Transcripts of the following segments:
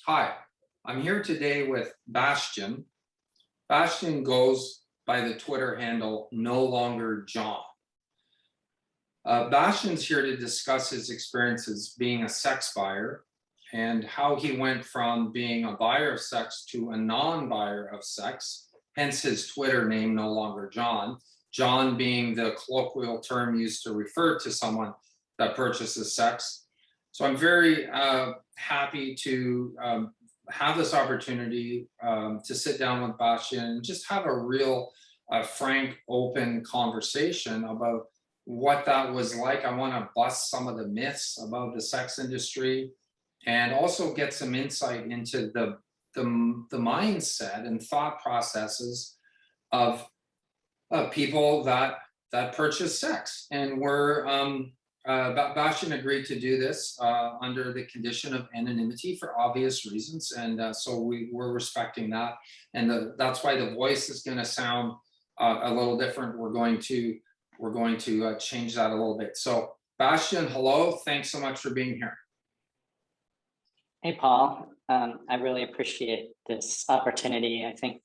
Hi, I'm here today with Bastian. Bastian goes by the Twitter handle no longer John. Bastian's here to discuss his experiences being a sex buyer and how he went from being a buyer of sex to a non-buyer of sex, hence his Twitter name no longer John. John being the colloquial term used to refer to someone that purchases sex. So I'm very happy to have this opportunity to sit down with Bastian and just have a real frank, open conversation about what that was like. I want to bust some of the myths about the sex industry and also get some insight into the mindset and thought processes of people that purchase sex. And Bastian agreed to do this under the condition of anonymity for obvious reasons, and so we're respecting that. And that's why the voice is going to sound a little different. We're going to change that a little bit. So, Bastian, hello. Thanks so much for being here. Hey, Paul. I really appreciate this opportunity. I think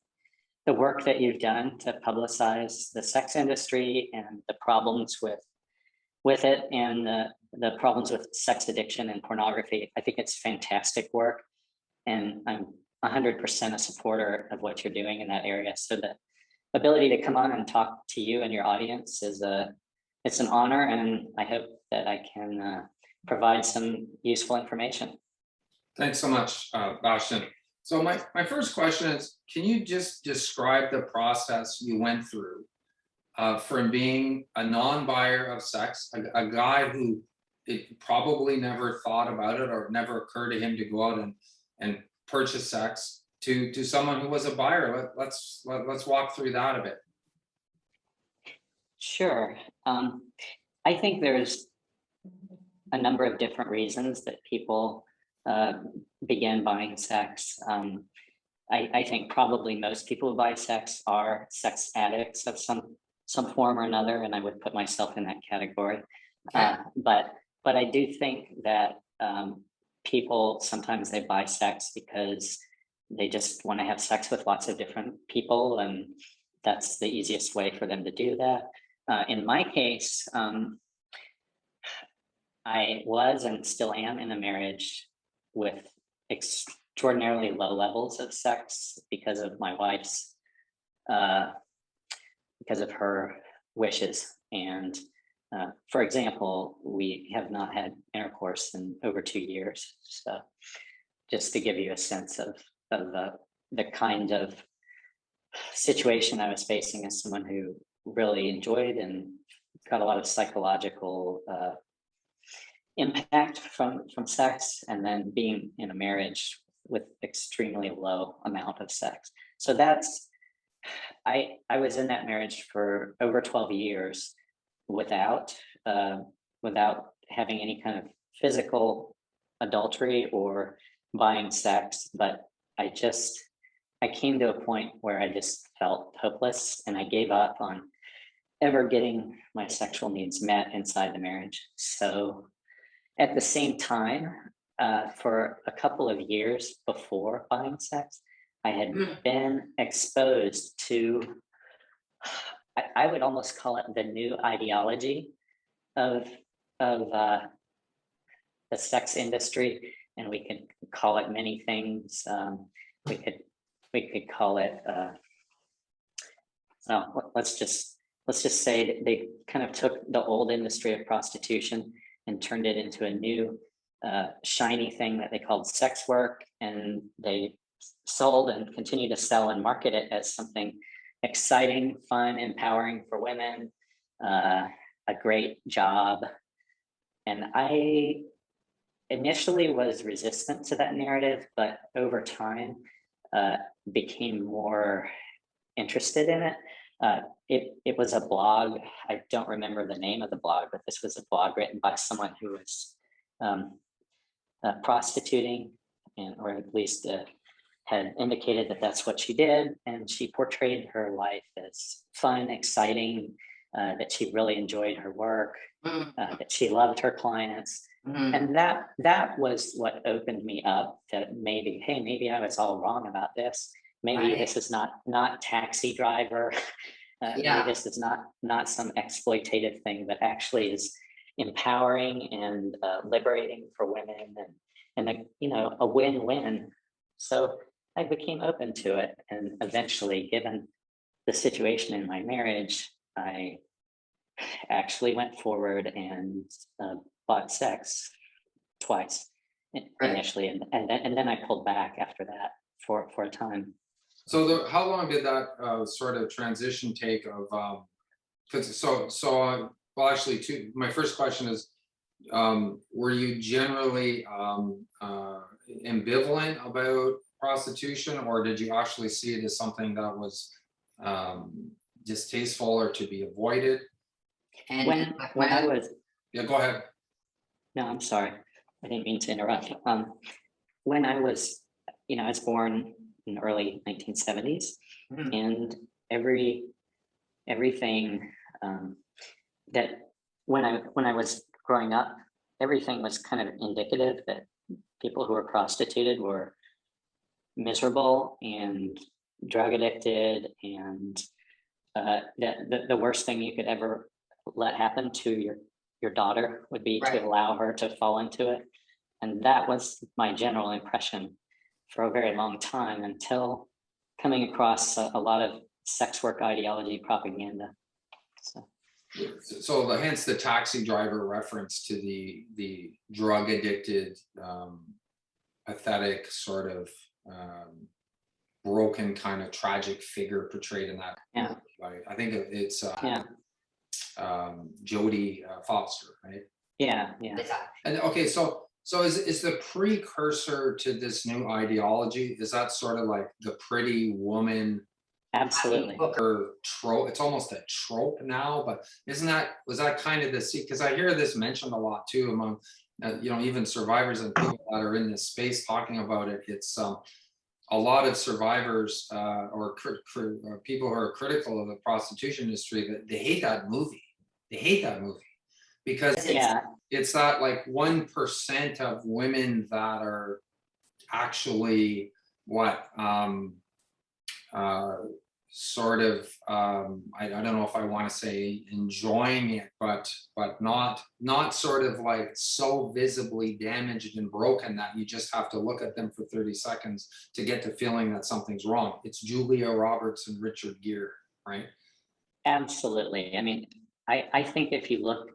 the work that you've done to publicize the sex industry and the problems with it and the problems with sex addiction and pornography, I think it's fantastic work. And I'm 100% a supporter of what you're doing in that area. So the ability to come on and talk to you and your audience it's an honor, and I hope that I can provide some useful information. Thanks so much, Bastian. So my first question is, can you just describe the process you went through from being a non-buyer of sex, a guy who it probably never thought about it or never occurred to him to go out and purchase sex, to someone who was a buyer? Let's walk through that a bit. Sure. I think there's a number of different reasons that people begin buying sex. I think probably most people who buy sex are sex addicts of some form or another, and I would put myself in that category. Okay. But I do think that people sometimes they buy sex because they just want to have sex with lots of different people, and that's the easiest way for them to do that. In my case, I was and still am in a marriage with extraordinarily low levels of sex because of my wife's because of her wishes. And for example, we have not had intercourse in over 2 years. So just to give you a sense of the kind of situation I was facing as someone who really enjoyed and got a lot of psychological impact from sex, and then being in a marriage with extremely low amount of sex. So I was in that marriage for over 12 years without having any kind of physical adultery or buying sex, but I came to a point where I just felt hopeless, and I gave up on ever getting my sexual needs met inside the marriage. So at the same time, for a couple of years before buying sex, I had been exposed to, I would almost call it the new ideology of the sex industry, and we could call it many things. We could call it. Let's just say that they kind of took the old industry of prostitution and turned it into a new shiny thing that they called sex work, and they sold and continue to sell and market it as something exciting, fun, empowering for women, a great job. And I initially was resistant to that narrative, but over time became more interested in it. It was a blog. I don't remember the name of the blog, but this was a blog written by someone who was prostituting, or at least had indicated that that's what she did. And she portrayed her life as fun, exciting, that she really enjoyed her work, that she loved her clients. And that was what opened me up to maybe, hey, maybe I was all wrong about this. Maybe Right. this is not taxi driver. Maybe Yeah. this is not some exploitative thing, but actually is empowering and liberating for women, and a win-win. So I became open to it, and eventually, given the situation in my marriage, I actually went forward and bought sex twice Right. initially, and then I pulled back after that for a time. So how long did that sort of transition take of, because well, actually, my first question is, were you generally ambivalent about prostitution, or did you actually see it as something that was distasteful or to be avoided? And When I was Yeah, go ahead. No, I'm sorry, I didn't mean to interrupt. When I was, I was born in the early 1970s, Mhm. and everything that when I was growing up, everything was kind of indicative that people who were prostituted were miserable and drug addicted, and that the worst thing you could ever let happen to your daughter would be Right. to allow her to fall into it. And that was my general impression for a very long time, until coming across a lot of sex work ideology propaganda. So So hence the taxi driver reference to the drug addicted, pathetic sort of broken kind of tragic figure portrayed in that. yeah, Right? I think it's yeah, Jodie Foster, right? yeah. And okay, so is the precursor to this new ideology? Is that sort of like the pretty woman Absolutely. or trope? It's almost a trope now, but was that kind of the see? Because I hear this mentioned a lot too among even survivors and people that are in this space talking about it. It's a lot of survivors or people who are critical of the prostitution industry, that they hate that movie. They hate that movie because Yeah, it's that like 1% of women that are actually what sort of I don't know if I want to say enjoying it, but not sort of like so visibly damaged and broken that you just have to look at them for 30 seconds to get the feeling that something's wrong. It's Julia Roberts and Richard Gere, right? absolutely. I mean, I think if you look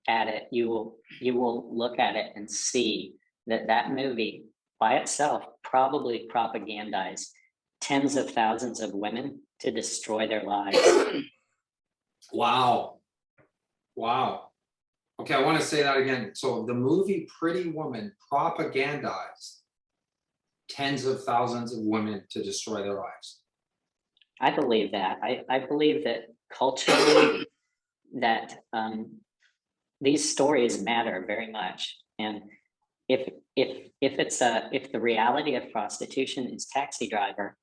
at it, you will look at it and see that movie by itself probably propagandized tens of thousands of women to destroy their lives. Wow. Wow. Okay, I want to say that again. So the movie Pretty Woman propagandized tens of thousands of women to destroy their lives. I believe that. I believe that culturally that these stories matter very much. And if the reality of prostitution is taxi driver,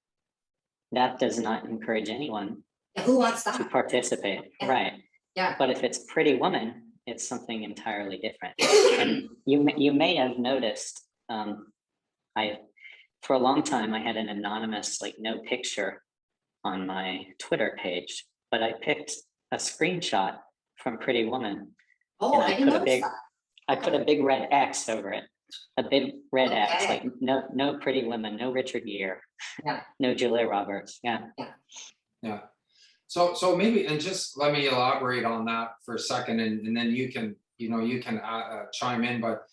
that does not encourage anyone Yeah, who wants to that? participate. Yeah. Right. Yeah. But if it's Pretty Woman, it's something entirely different. And you may have noticed, I for a long time I had an anonymous, like, no picture on my Twitter page, but I picked a screenshot from Pretty Woman, Oh, and I didn't notice that. I put a big red X over it. A big red X, Okay. like no Pretty Women, no Richard Gere, Yeah. no Julia Roberts. Yeah. Yeah. So maybe, and just let me elaborate on that for a second, and then you can chime in. But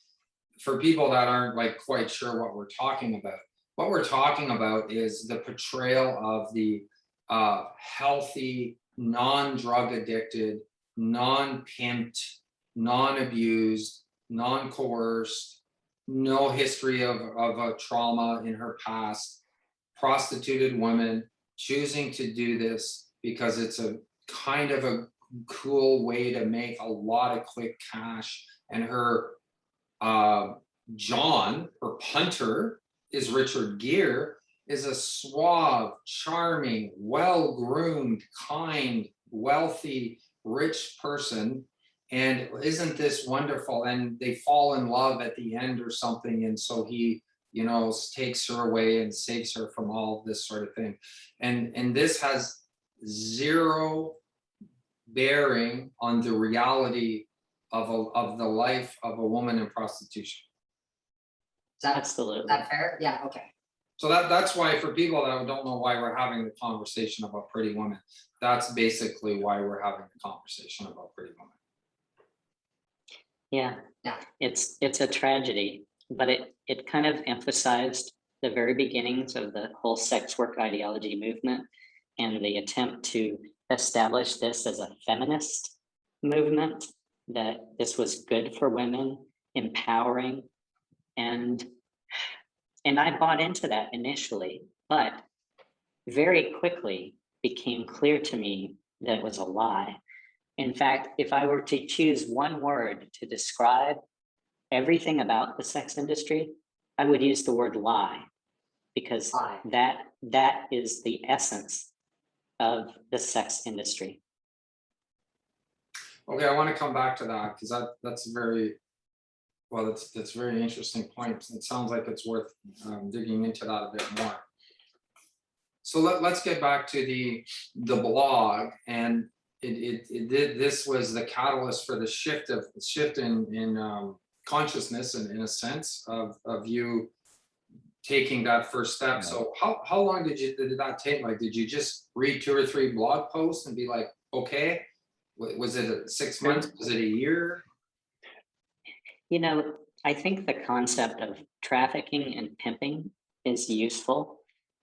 for people that aren't like quite sure what we're talking about is the portrayal of the healthy, non-drug addicted, non-pimped, non-abused, non-coerced, no history of a trauma in her past, prostituted woman choosing to do this because it's a kind of a cool way to make a lot of quick cash. And her John, her punter, is Richard Gere, is a suave, charming, well-groomed, kind, wealthy, rich person And isn't this wonderful? And they fall in love at the end or something. And so he, you know, takes her away and saves her from all this sort of thing. And this has zero bearing on the reality of the life of a woman in prostitution. Is Absolutely. that fair? Yeah, okay. So that's why, for people that don't know why we're having the conversation about Pretty Woman, that's basically why we're having the conversation about Pretty Woman. Yeah. Yeah. It's a tragedy, but it kind of emphasized the very beginnings of the whole sex work ideology movement and the attempt to establish this as a feminist movement, that this was good for women, empowering, and I bought into that initially, but very quickly became clear to me that it was a lie. In fact, if I were to choose one word to describe everything about the sex industry, I would use the word lie, because Lie. that is the essence of the sex industry. Okay, I want to come back to that because that's a very, well, that's a very interesting point. It sounds like it's worth digging into that a bit more. So let's get back to the blog, and it did, this was the catalyst for the shift in consciousness, and in a sense of you taking that first step. So how long did that take? Like, did you just read 2 or 3 blog posts and be like, okay? Was it 6 months? Was it a year? You know, I think the concept of trafficking and pimping is useful,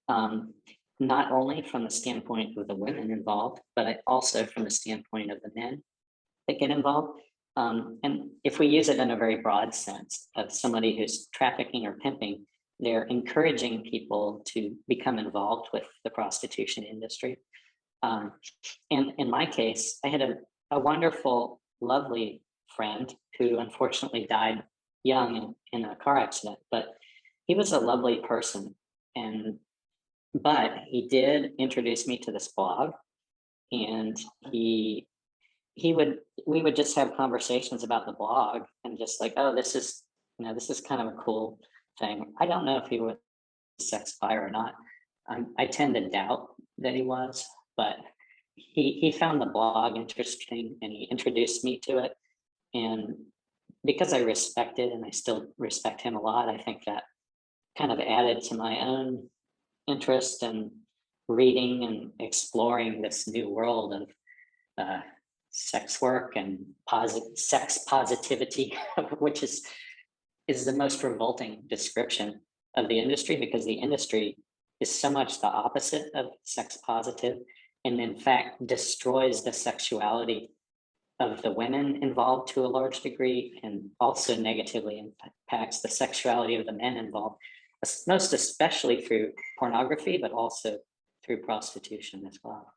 not only from the standpoint of the women involved, but also from the standpoint of the men that get involved. And if we use it in a very broad sense of somebody who's trafficking or pimping, they're encouraging people to become involved with the prostitution industry. And in my case, I had a wonderful, lovely friend who unfortunately died young in a car accident, but he was a lovely person. But he did introduce me to this blog, and we would just have conversations about the blog and just like, oh, this is kind of a cool thing. I don't know if he was a sex buyer or not. I tend to doubt that he was, but he found the blog interesting and he introduced me to it. And because I respect it and I still respect him a lot, I think that kind of added to my own interest in reading and exploring this new world of sex work and sex positivity, which is the most revolting description of the industry, because the industry is so much the opposite of sex positive, and in fact destroys the sexuality of the women involved to a large degree, and also negatively impacts the sexuality of the men involved, most especially through pornography, but also through prostitution as well.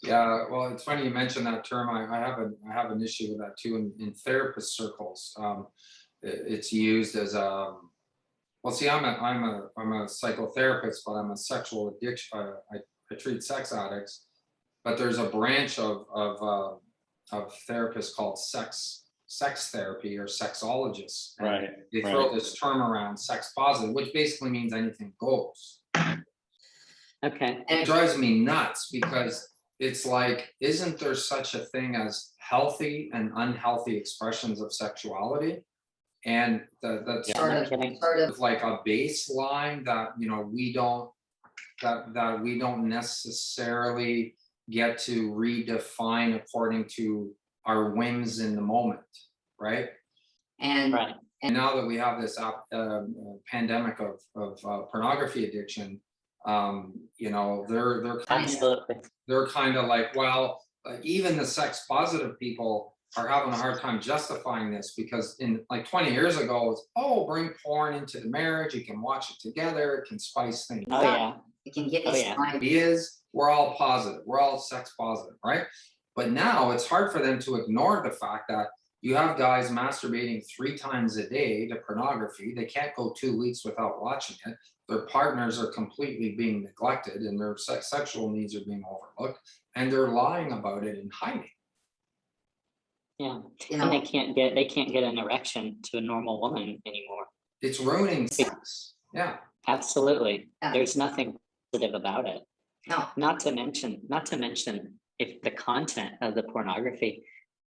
Yeah, well, it's funny you mentioned that term. I have an issue with that too in therapist circles. It's used as a, well, see, I'm a psychotherapist, but I'm a sexual addiction. I treat sex addicts, but there's a branch of therapists called sex therapy or sexologists. And Right. they throw this term around, sex positive, which basically means anything goes. Okay. And It drives me nuts because it's like, isn't there such a thing as healthy and unhealthy expressions of sexuality? And that's sort of like a baseline that, you know, we don't necessarily get to redefine according to our whims in the moment, right? and Right. And now that we have this pandemic of pornography addiction, you know, they're kind of like, well, even the sex positive people are having a hard time justifying this, because in like 20 years ago, it's, oh, bring porn into the marriage, you can watch it together, it can spice things Oh up. yeah. you can get Oh, this yeah. Ideas, we're all positive, we're all sex positive, right? But now it's hard for them to ignore the fact that you have guys masturbating 3 times a day to pornography. They can't go 2 weeks without watching it. Their partners are completely being neglected and their sexual needs are being overlooked, and they're lying about it and hiding. Yeah. You And know, they can't get an erection to a normal woman anymore. It's ruining sex. Yeah. Absolutely. Yeah. There's nothing positive about it. no, Not to mention if the content of the pornography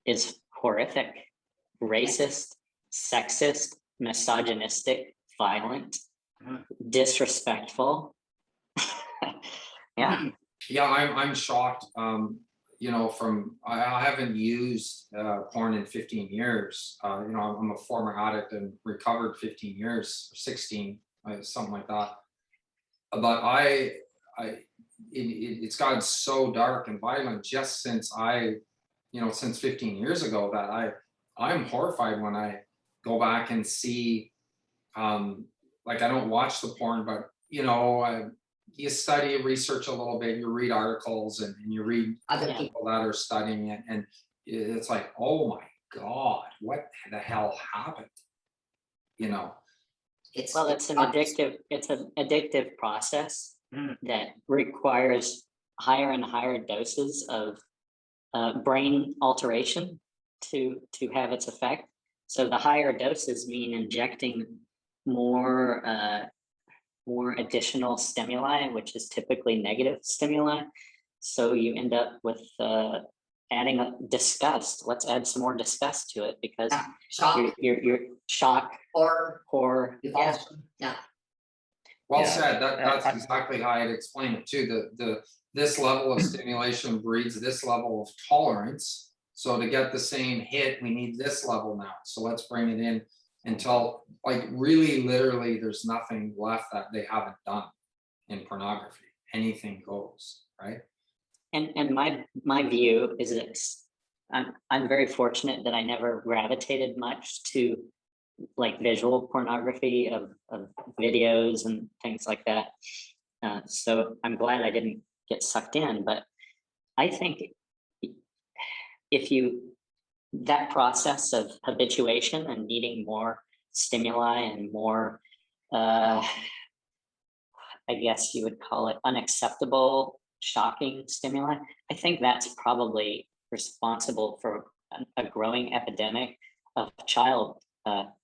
is horrific, racist, sexist, misogynistic, violent, Mhm. disrespectful. Yeah. Yeah, I'm shocked. You know, I haven't used porn in 15 years. You know, I'm a former addict and recovered 15 years, or 16, something like that. But it's gotten so dark and violent just since since 15 years ago that I'm horrified when I go back and see, like, I don't watch the porn, but you study, research a little bit, you read articles, and you read other Yeah. people, people that are studying it, and it's like, oh my God, what the hell happened? You know, it's. Well, it's an addictive process Mm. that requires higher and higher doses of brain alteration to have its effect. So the higher doses mean injecting more more additional stimuli, which is typically negative stimuli. So you end up with adding a disgust. Let's add some more disgust to it because Yeah, shock you're shock, or horror. Yeah, revulsion, yeah, well Yeah. said. That's I- exactly how I'd explain it too. This level of stimulation breeds this level of tolerance. So to get the same hit, we need this level now. So let's bring it in until, like, really literally there's nothing left that they haven't done in pornography. Anything goes, right? and my view is this. I'm very fortunate that I never gravitated much to like visual pornography of videos and things like that. So I'm glad I didn't get sucked in, but I think if you that process of habituation and needing more stimuli and more, I guess you would call it unacceptable, shocking stimuli, I think that's probably responsible for a growing epidemic of child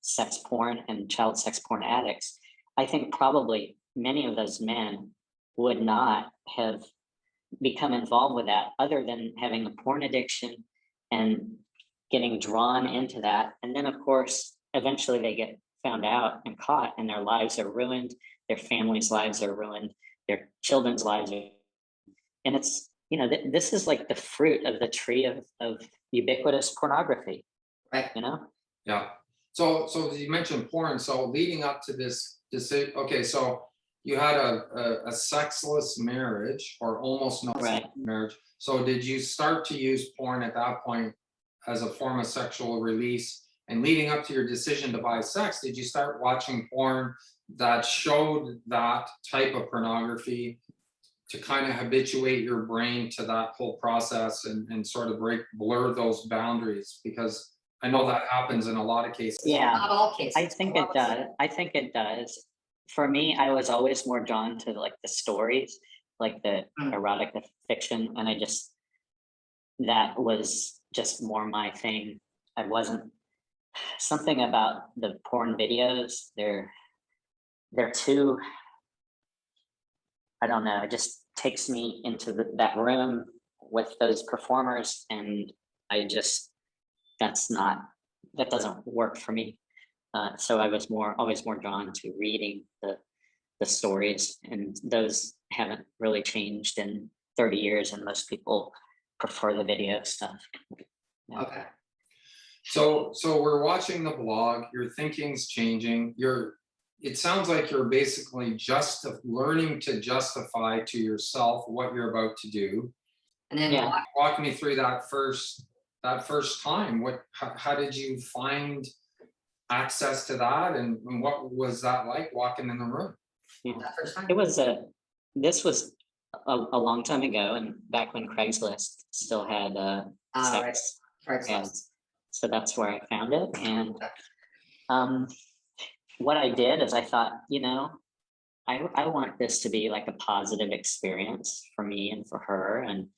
sex porn and child sex porn addicts. I think probably many of those men would not have become involved with that other than having a porn addiction and getting drawn into that. And then, of course, eventually they get found out and caught, and their lives are ruined, their families' lives are ruined, their children's lives are. And it's, this is like the fruit of the tree of ubiquitous pornography, right, you know? Yeah. So you mentioned porn. So leading up to this decision, okay, so you had a sexless marriage, or almost no Right. marriage. So did you start to use porn at that point as a form of sexual release? And leading up to your decision to buy sex, did you start watching porn that showed that type of pornography to kind of habituate your brain to that whole process, and sort of blur those boundaries? Because I know that happens in a lot of cases. Yeah. not all cases. I think a it lot of- does. I think it does. For me, I was always more drawn to like the stories, like the Mm. erotic fiction, and that was just more my thing. I wasn't something about the porn videos. They're too. I don't know. It just takes me into that room with those performers, and I just that doesn't work for me. So I was always more drawn to reading the stories, and those haven't really changed in 30 years, and most people prefer the video stuff. Yeah. Okay, So we're watching the blog, your thinking's changing. It sounds like you're basically just learning to justify to yourself what you're about to do. and then Yeah. Walk me through that first time. How did you find access to that, and what was that like walking in the room? that first time, This was a long time ago, and back when Craigslist still had right, sex right, ads. So that's where I found it. And what I did is I thought, I want this to be like a positive experience for me and for her. And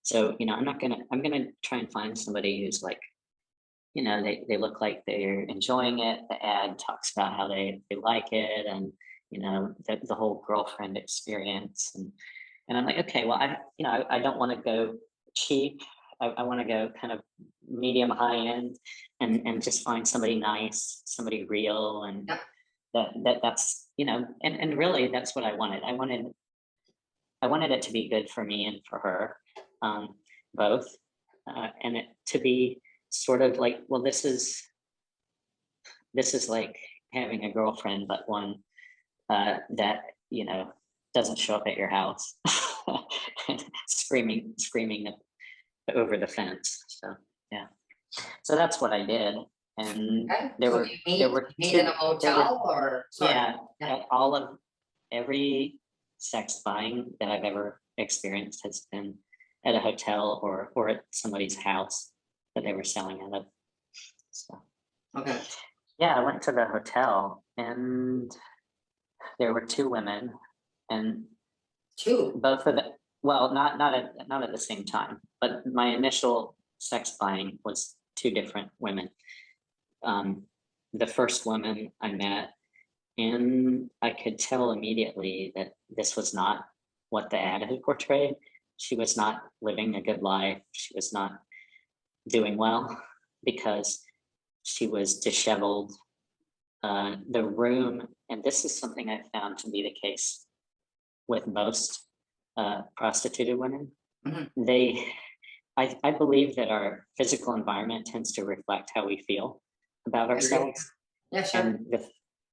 so, I'm gonna try and find somebody who's like you know, they look like they're enjoying it. The ad talks about how they like it, and you know, the whole girlfriend experience. And I'm like, okay, well, I don't want to go cheap. I want to go kind of medium high end, and just find somebody nice, somebody real, and that's, you know, and really that's what I wanted. I wanted it to be good for me and for her, both, and it to be sort of like, well, this is like having a girlfriend, but one that, you know, doesn't show up at your house screaming over the fence. So yeah, so that's what I did, and Okay, there so were you meet in a motel or? Sorry. yeah, all of every sex buying that I've ever experienced has been at a hotel or at somebody's house that they were selling out of. So Okay. yeah, I went to the hotel, and there were two women, and Two. both of them, well, not at the same time, but my initial sex buying was two different women. The first woman I met, and I could tell immediately that this was not what the ad had portrayed. She was not living a good life. She was not doing well because she was disheveled. The room, and this is something I found to be the case with most prostituted women. Mhm. I believe that our physical environment tends to reflect how we feel about ourselves. Yeah, sure. And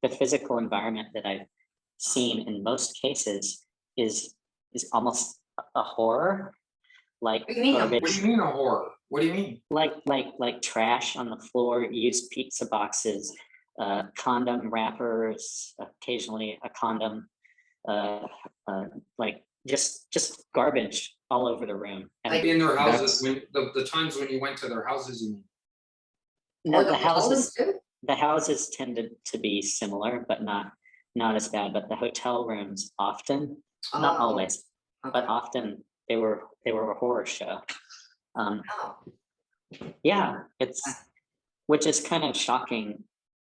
the physical environment that I've seen in most cases is almost a horror, like What do you mean? What do garbage, you mean a horror? What do you mean? like trash on the floor, used pizza boxes, condom wrappers, occasionally a condom, uh, like just garbage all over the room. And Like In their houses, that's- when the times when you went to their houses, you mean? no, or the houses too? the houses tended to be similar, but not as bad. But the hotel rooms often, not Oh, always, but okay. often they were a horror show. Oh, Yeah, which is kind of shocking,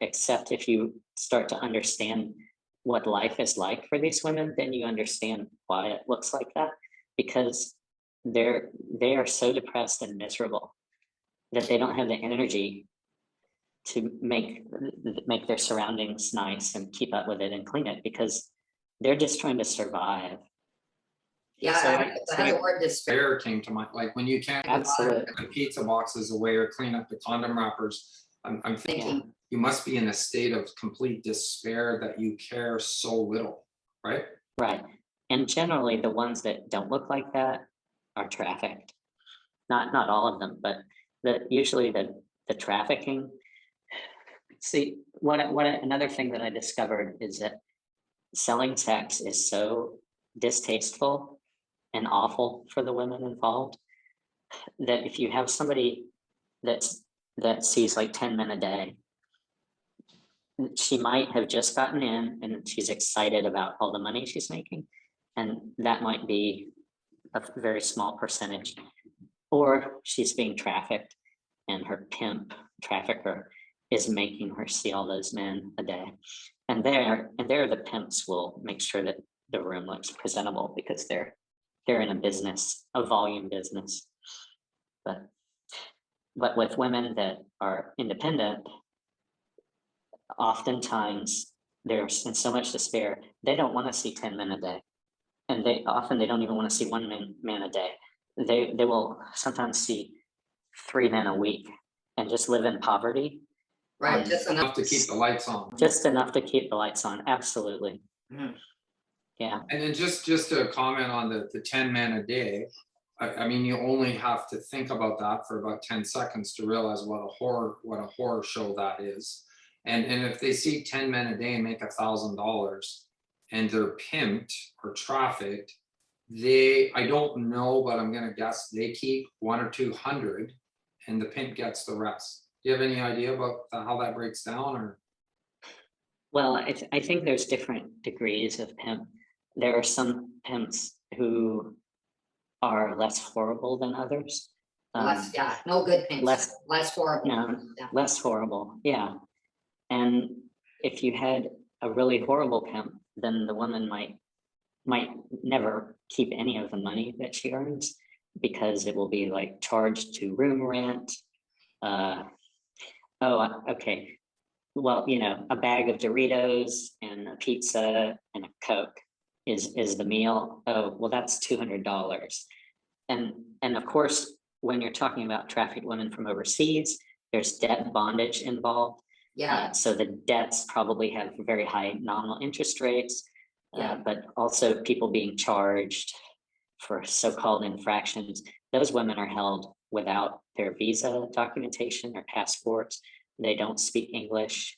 except if you start to understand what life is like for these women, then you understand why it looks like that, because they are so depressed and miserable that they don't have the energy to make their surroundings nice and keep up with it and clean it, because they're just trying to survive. yeah, So I had the word despair. Despair came to mind, like when you can't absolutely, put the pizza boxes away or clean up the condom wrappers. I'm thinking Thinking, you must be in a state of complete despair that you care so little, right? right. And generally the ones that don't look like that are trafficked. Not all of them, but usually the trafficking. See, another thing that I discovered is that selling sex is so distasteful and awful for the women involved, that if you have somebody that sees like 10 men a day, she might have just gotten in and she's excited about all the money she's making, and that might be a very small percentage. Or she's being trafficked and her pimp trafficker is making her see all those men a day. And there the pimps will make sure that the room looks presentable because they're in a business, a volume business. But with women that are independent, oftentimes they're in so much despair, they don't want to see 10 men a day. And they don't even want to see one man a day. They will sometimes see 3 men a week and just live in poverty. right, just enough. Enough to keep the lights on. Just enough to keep the lights on. Absolutely. Mhm. Yeah. And then just to comment on the 10 men a day, I mean, you only have to think about that for about 10 seconds to realize what a horror show that is. And if they see 10 men a day and make $1,000 and they're pimped or trafficked, I don't know, but I'm gonna guess they keep 100 or 200 and the pimp gets the rest. Do you have any idea about how that breaks down, or? Well, I think there's different degrees of pimp. There are some pimps who are less horrible than others. Less, yeah, no good things, less horrible. No, Yeah. less horrible, yeah. And if you had a really horrible pimp, then the woman might never keep any of the money that she earns, because it will be like charged to room rent. Okay. Well, a bag of Doritos and a pizza and a Coke is the meal. Oh, well, that's $200. And of course, when you're talking about trafficked women from overseas, there's debt bondage involved. Yeah, So the debts probably have very high nominal interest rates, Yeah. but also people being charged for so-called infractions. Those women are held without their visa documentation or passports. They don't speak English.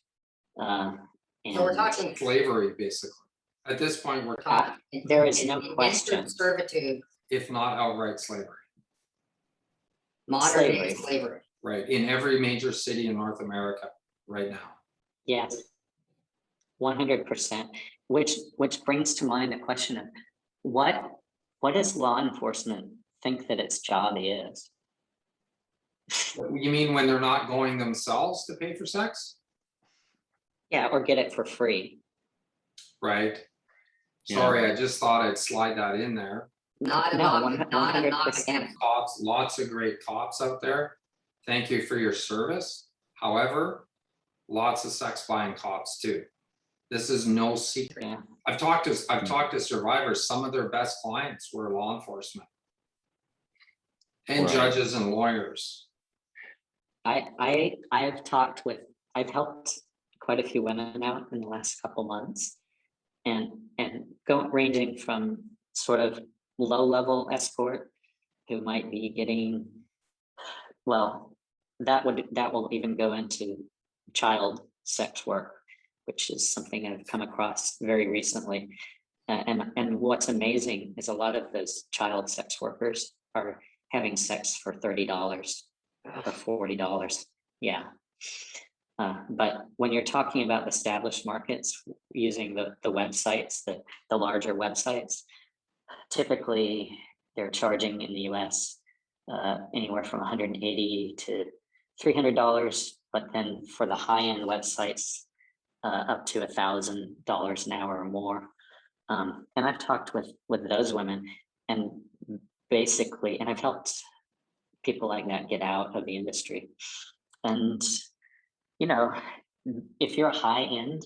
so we're And talking, Slavery, basically. At this point, we're there is no indentured question. servitude, if not outright slavery, modern day Slavery. slavery. right? In every major city in North America right now. Yes, 100%. Which brings to mind the question of what does law enforcement think that its job is? You mean when they're not going themselves to pay for sex? Yeah, or get it for free. Right. Yeah. Sorry, I just thought I'd slide that in there. Not a No, knock, not a knock 100%. against. Cops, lots of great cops out there. Thank you for your service. However, lots of sex buying cops too. This is no secret. Yeah. I've talked to survivors. Some of their best clients were law enforcement and Right. judges and lawyers. I've helped quite a few women out in the last couple months, and ranging from sort of low level escort who might be getting, well, that will even go into child sex work, which is something I've come across very recently. And what's amazing is a lot of those child sex workers are having sex for $30 or $40. Yeah. But when you're talking about established markets using the websites, the larger websites, typically they're charging in the US anywhere from $180 to $300, but then for the high-end websites, up to $1,000 an hour or more. And I've talked with those women, and basically, and I've helped people like that get out of the industry. And if you're high end,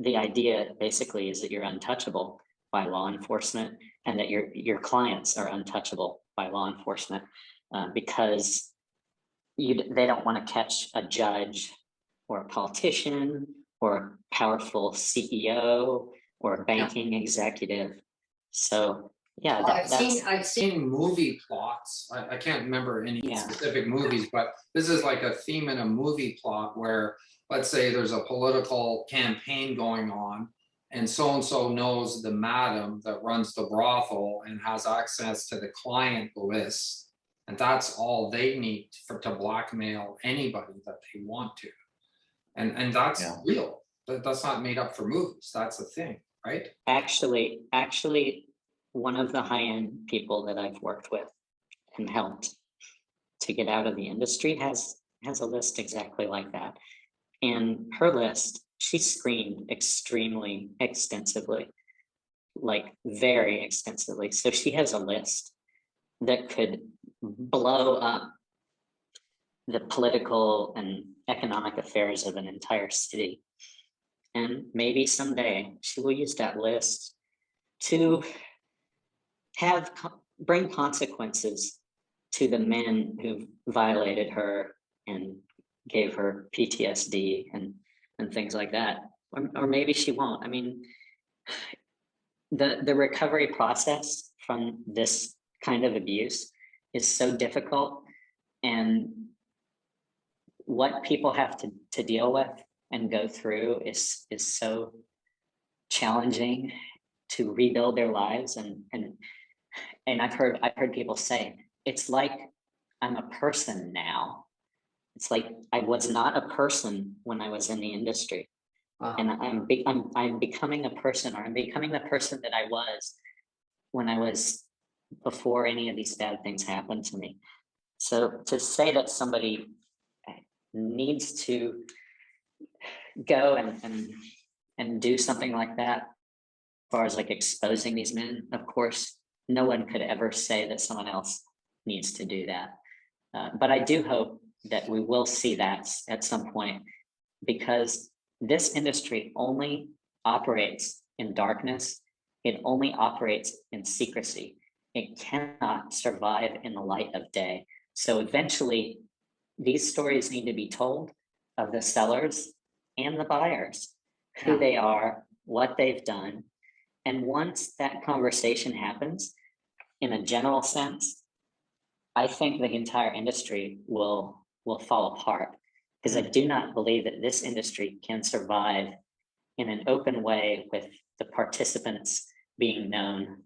the idea basically is that you're untouchable by law enforcement, and that your clients are untouchable by law enforcement, because they don't want to catch a judge or a politician or a powerful CEO or a banking executive. So yeah, Well, I've seen Seen movie plots. I can't remember any specific movies, but this is like a theme in a movie plot where, let's say there's a political campaign going on, and so knows the madam that runs the brothel and has access to the client list, and that's all they need to blackmail anybody that they want to. And that's real. That's not made up for movies. That's a thing, right? Actually, one of the high-end people that I've worked with and helped to get out of the industry has a list exactly like that. And her list, she screened extremely extensively, like very extensively. So she has a list that could blow up the political and economic affairs of an entire city. And maybe someday she will use that list to bring consequences to the men who violated her and gave her PTSD and things like that. Or maybe she won't. I mean, the recovery process from this kind of abuse is so difficult, and what people have to deal with and go through is so challenging to rebuild their lives. And I've heard people say, it's like I'm a person now. It's like I was not a person when I was in the industry. Wow. And I'm becoming a person, or I'm becoming the person that I was when I was before any of these bad things happened to me. So to say that somebody needs to go and do something like that, as far as like exposing these men, of course, no one could ever say that someone else needs to do that. But I do hope that we will see that at some point, because this industry only operates in darkness. It only operates in secrecy. It cannot survive in the light of day. So eventually, these stories need to be told of the sellers and the buyers, who Yeah. they are, what they've done. And once that conversation happens, in a general sense, I think the entire industry will fall apart, because I do not believe that this industry can survive in an open way with the participants being known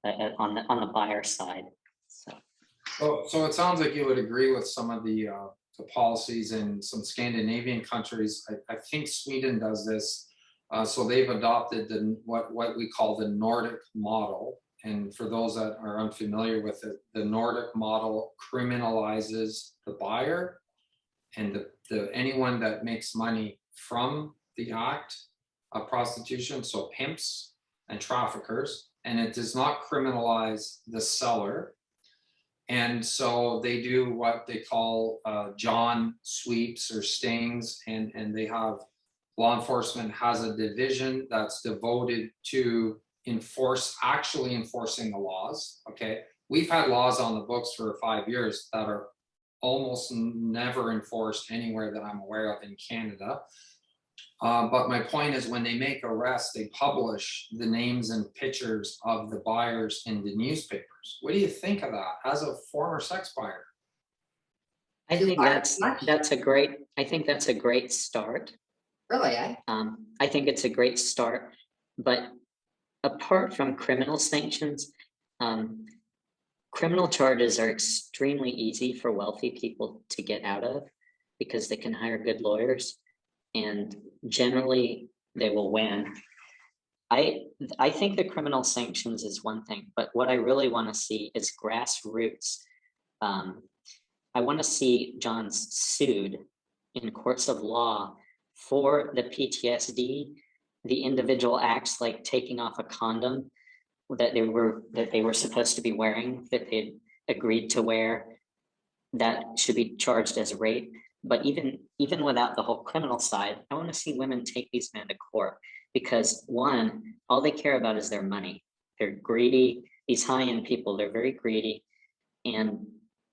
on the buyer side. So it sounds like you would agree with some of the policies in some Scandinavian countries. I think Sweden does this. So they've adopted what we call the Nordic model. And for those that are unfamiliar with it, the Nordic model criminalizes the buyer and the anyone that makes money from the act of prostitution, so pimps and traffickers, and it does not criminalize the seller. And so they do what they call John sweeps or stings, and they have, law enforcement has a division that's devoted to actually enforcing the laws. Okay, we've had laws on the books for 5 years that are almost never enforced anywhere that I'm aware of in Canada. But my point is, when they make arrests, they publish the names and pictures of the buyers in the newspapers. What do you think of that as a former sex buyer? I think that's a great start. Really, eh? I think it's a great start, but apart from criminal sanctions, criminal charges are extremely easy for wealthy people to get out of, because they can hire good lawyers, and generally they will win. I think the criminal sanctions is one thing, but what I really want to see is grassroots. I want to see Johns sued in courts of law for the PTSD, the individual acts like taking off a condom that they were supposed to be wearing, that they agreed to wear, that should be charged as rape. But even without the whole criminal side, I want to see women take these men to court, because one, all they care about is their money. They're greedy. These high-end people, they're very greedy, and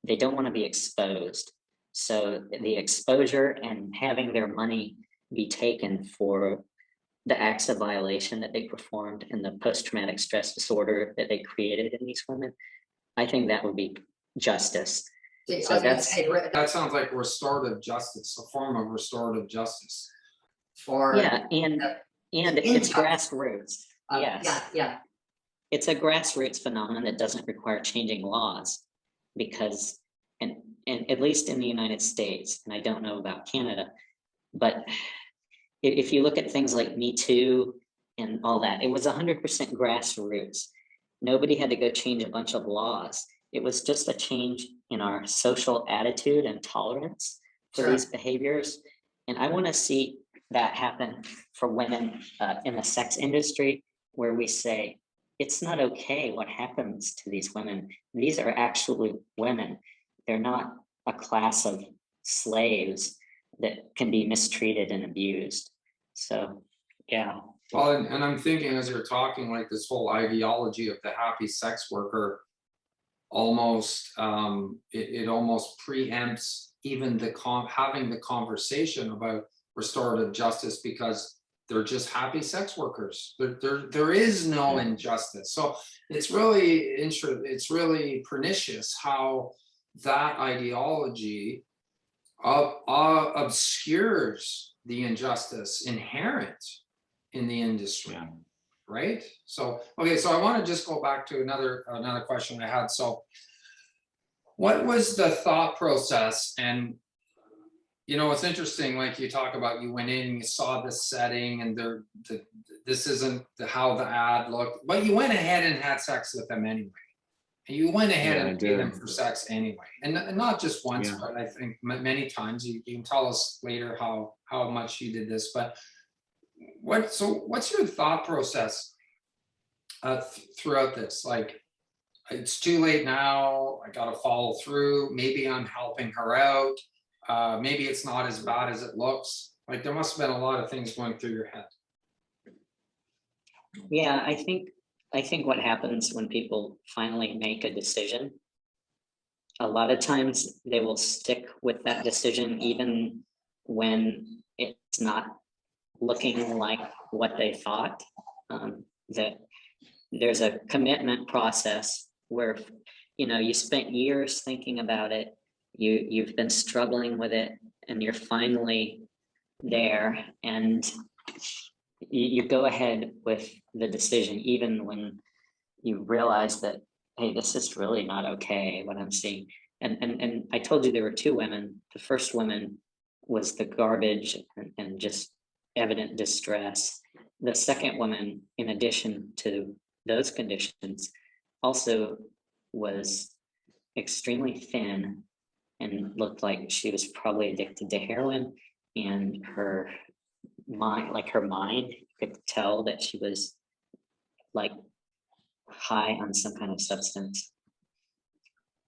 they don't want to be exposed. So the exposure and having their money be taken for the acts of violation that they performed and the post-traumatic stress disorder that they created in these women, I think that would be justice. So that sounds like restorative justice, a form of restorative justice. And it's grassroots. Yes. Yeah. It's a grassroots phenomenon that doesn't require changing laws, because, and at least in the United States, and I don't know about Canada, but if you look at things like Me Too and all that, it was 100% grassroots. Nobody had to go change a bunch of laws. It was just a change in our social attitude and tolerance for these behaviors. And I want to see that happen for women in the sex industry, where we say, it's not okay what happens to these women. These are actually women. They're not a class of slaves that can be mistreated and abused. So, yeah. Well, and I'm thinking, as you're talking, like this whole ideology of the happy sex worker almost it almost preempts even having the conversation about restorative justice, because they're just happy sex workers. There is no injustice. So it's really pernicious how that ideology obscures the injustice inherent in the industry. Right? So, okay, so I want to just go back to another question I had. So what was the thought process? And it's interesting, like you talk about, you went in, you saw the setting, and this isn't how the ad looked, but you went ahead and had sex with them anyway. You went ahead Yeah, I and paid them did. for sex anyway, and not just once, Yeah. but I think many times. You can tell us later how much you did this, but what's your thought process throughout this? Like, it's too late now, I gotta follow through, maybe I'm helping her out, maybe it's not as bad as it looks. Like, there must have been a lot of things going through your head. Yeah, I think what happens when people finally make a decision, a lot of times they will stick with that decision even when it's not looking like what they thought. That there's a commitment process where, you know, you spent years thinking about it, you've been struggling with it, and you're finally there, and you go ahead with the decision even when you realize that, hey, this is really not okay what I'm seeing. And I told you there were two women. The first woman was the garbage and just evident distress. The second woman, in addition to those conditions, also was extremely thin and looked like she was probably addicted to heroin, and her mind, you could tell that she was like high on some kind of substance.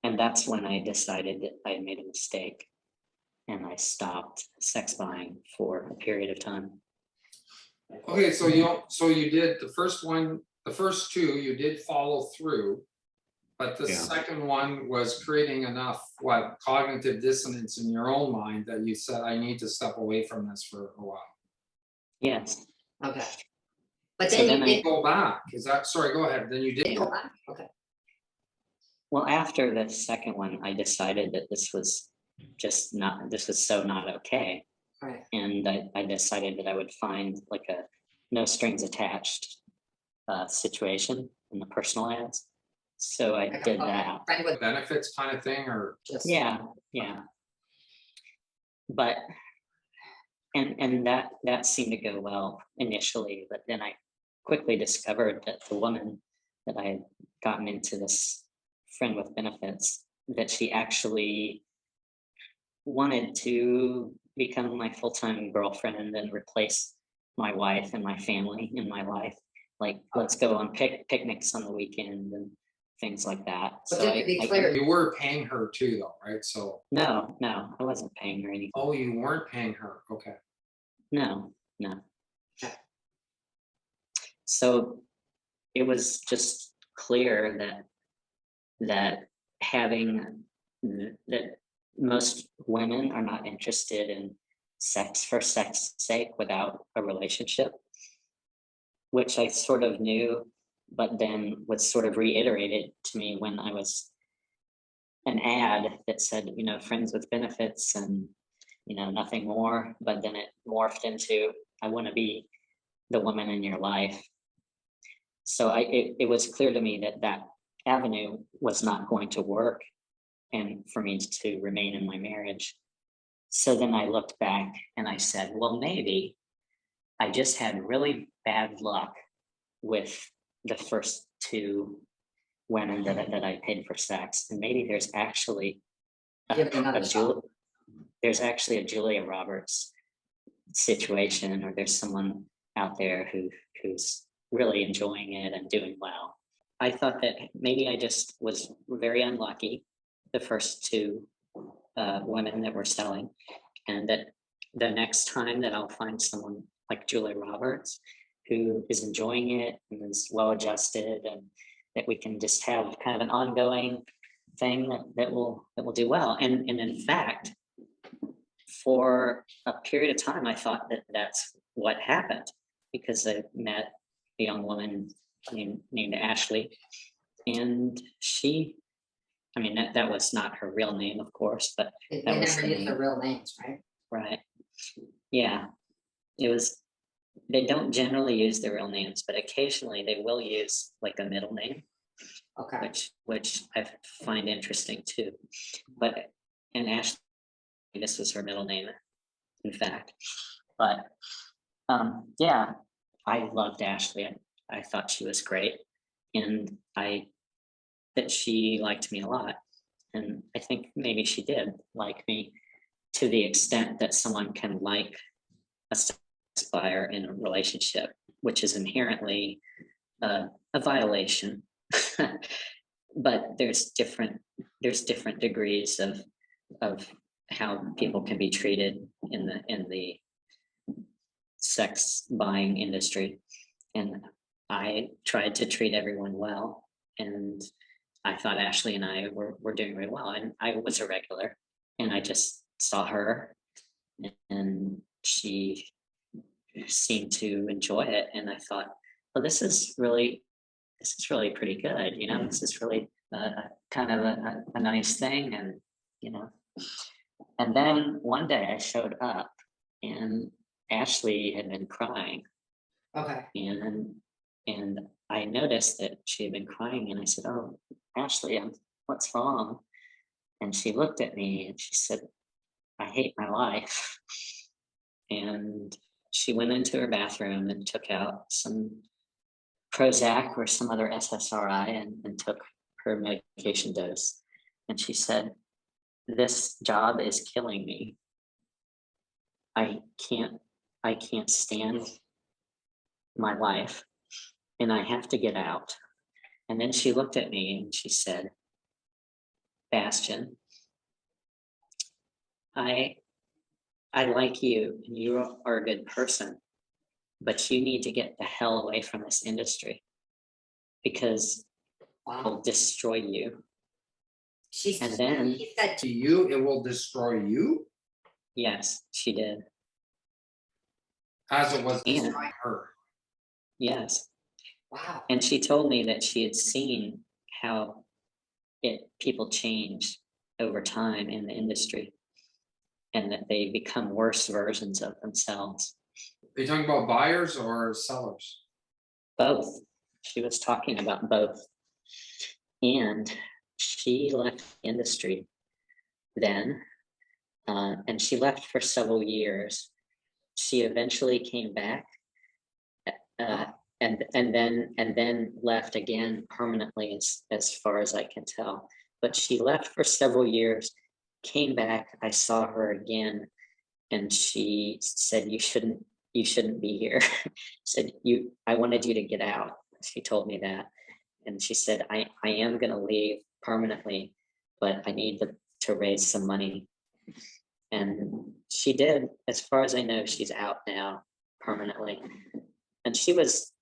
And that's when I decided that I had made a mistake and I stopped sex buying for a period of time. Okay, so you did the first one, the first two you did follow through, but the Yeah. second one was creating enough cognitive dissonance in your own mind that you said, I need to step away from this for a while. Yes. Okay. But So then then you I- did Go back, is that, sorry, go ahead, then you did go back, okay. Well, after the second one, I decided that this was so not okay. Right. And I decided that I would find like a no strings attached situation in the personal ads. So I Like did a that. friend with benefits kind of thing, or just. Yeah. But and that seemed to go well initially, but then I quickly discovered that the woman that I had gotten into this friend with benefits, that she actually wanted to become my full-time girlfriend and then replace my wife and my family in my life. Like, let's go on picnics on the weekend and things like that. But So just to be clear, you were paying her too though, right? So, no, I wasn't paying her anything. oh, you weren't paying her, okay. No. Okay. So it was just clear that having that most women are not interested in sex for sex sake without a relationship, which I sort of knew, but then was sort of reiterated to me when I was an ad that said, you know, friends with benefits and, you know, nothing more. But then it morphed into, I want to be the woman in your life. So it was clear to me that avenue was not going to work and for me to remain in my marriage. So then I looked back and I said, well, maybe I just had really bad luck with the first two women that I paid for sex. And maybe there's actually Give it another shot. there's actually a Julia Roberts situation, or there's someone out there who's really enjoying it and doing well. I thought that maybe I just was very unlucky the first two women that were selling, and that the next time that I'll find someone like Julia Roberts who is enjoying it and is well adjusted, and that we can just have kind of an ongoing thing that will do well. And in fact, for a period of time, I thought that that's what happened, because I met a young woman named Ashley, and she, I mean, that was not her real name, of course, but They that was never the use their name. real names, right? Right. Yeah. It was, they don't generally use their real names, but occasionally they will use like a middle name, Okay. which I find interesting too. But, and Ashley, this was her middle name, in fact. But yeah, I loved Ashley. I thought she was great. And I that she liked me a lot. And I think maybe she did like me to the extent that someone can like a sex buyer in a relationship, which is inherently a violation. But there's different degrees of how people can be treated in the sex buying industry. And I tried to treat everyone well, and I thought Ashley and I were doing really well, and I was a regular, and I just saw her, and she seemed to enjoy it, and I thought, well, this is really pretty good, you know. This is really kind of a nice thing, and you know. And then one day I showed up, and Ashley had been crying, Okay. and I noticed that she had been crying, and I said, "Oh, Ashley, what's wrong?" And she looked at me and she said, "I hate my life." And she went into her bathroom and took out some Prozac or some other SSRI and took her medication dose. And she said, "This job is killing me. I can't stand my life, and I have to get out." And then she looked at me and she said, "Bastian, I like you, and you are a good person, but you need to get the hell away from this industry because Wow. it'll destroy you." She And then, she said, To you, it will destroy you yes, she did. as it was And destroying her. yes, wow. and she told me that she had seen how people change over time in the industry, and that they become worse versions of themselves. Are you talking about buyers or sellers? Both. She was talking about both. And she left the industry then, and she left for several years. She eventually came back, and then left again permanently, as far as I can tell. But she left for several years, came back. I saw her again, and she said, "You shouldn't be here." Said, I wanted you to get out." She told me that. And she said, I am going to leave permanently, but I need to raise some money." And she did. As far as I know, she's out now permanently. And she was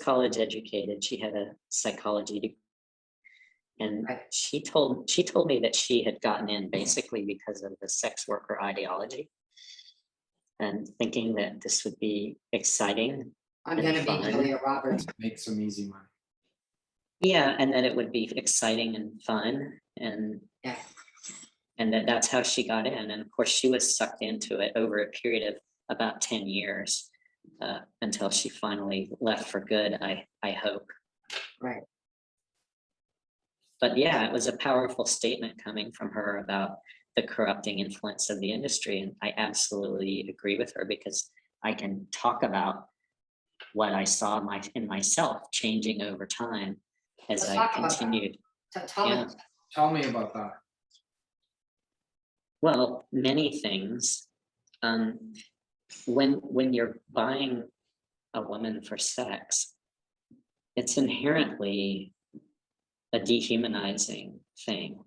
college educated. She had a psychology degree. And Right. she told me that she had gotten in basically because of the sex worker ideology, and thinking that this would be exciting. I'm and gonna be fun. Julia Roberts. Make some easy money. Yeah, and that it would be exciting and fun, and Yeah. that's how she got in. And of course, she was sucked into it over a period of about 10 years, until she finally left for good, I hope. Right. But yeah, it was a powerful statement coming from her about the corrupting influence of the industry. And I absolutely agree with her, because I can talk about what I saw in myself changing over time as Let's I talk about that. continued. Tell Yeah. me. Tell me about that. Well, many things. When you're buying a woman for sex, it's inherently a dehumanizing thing.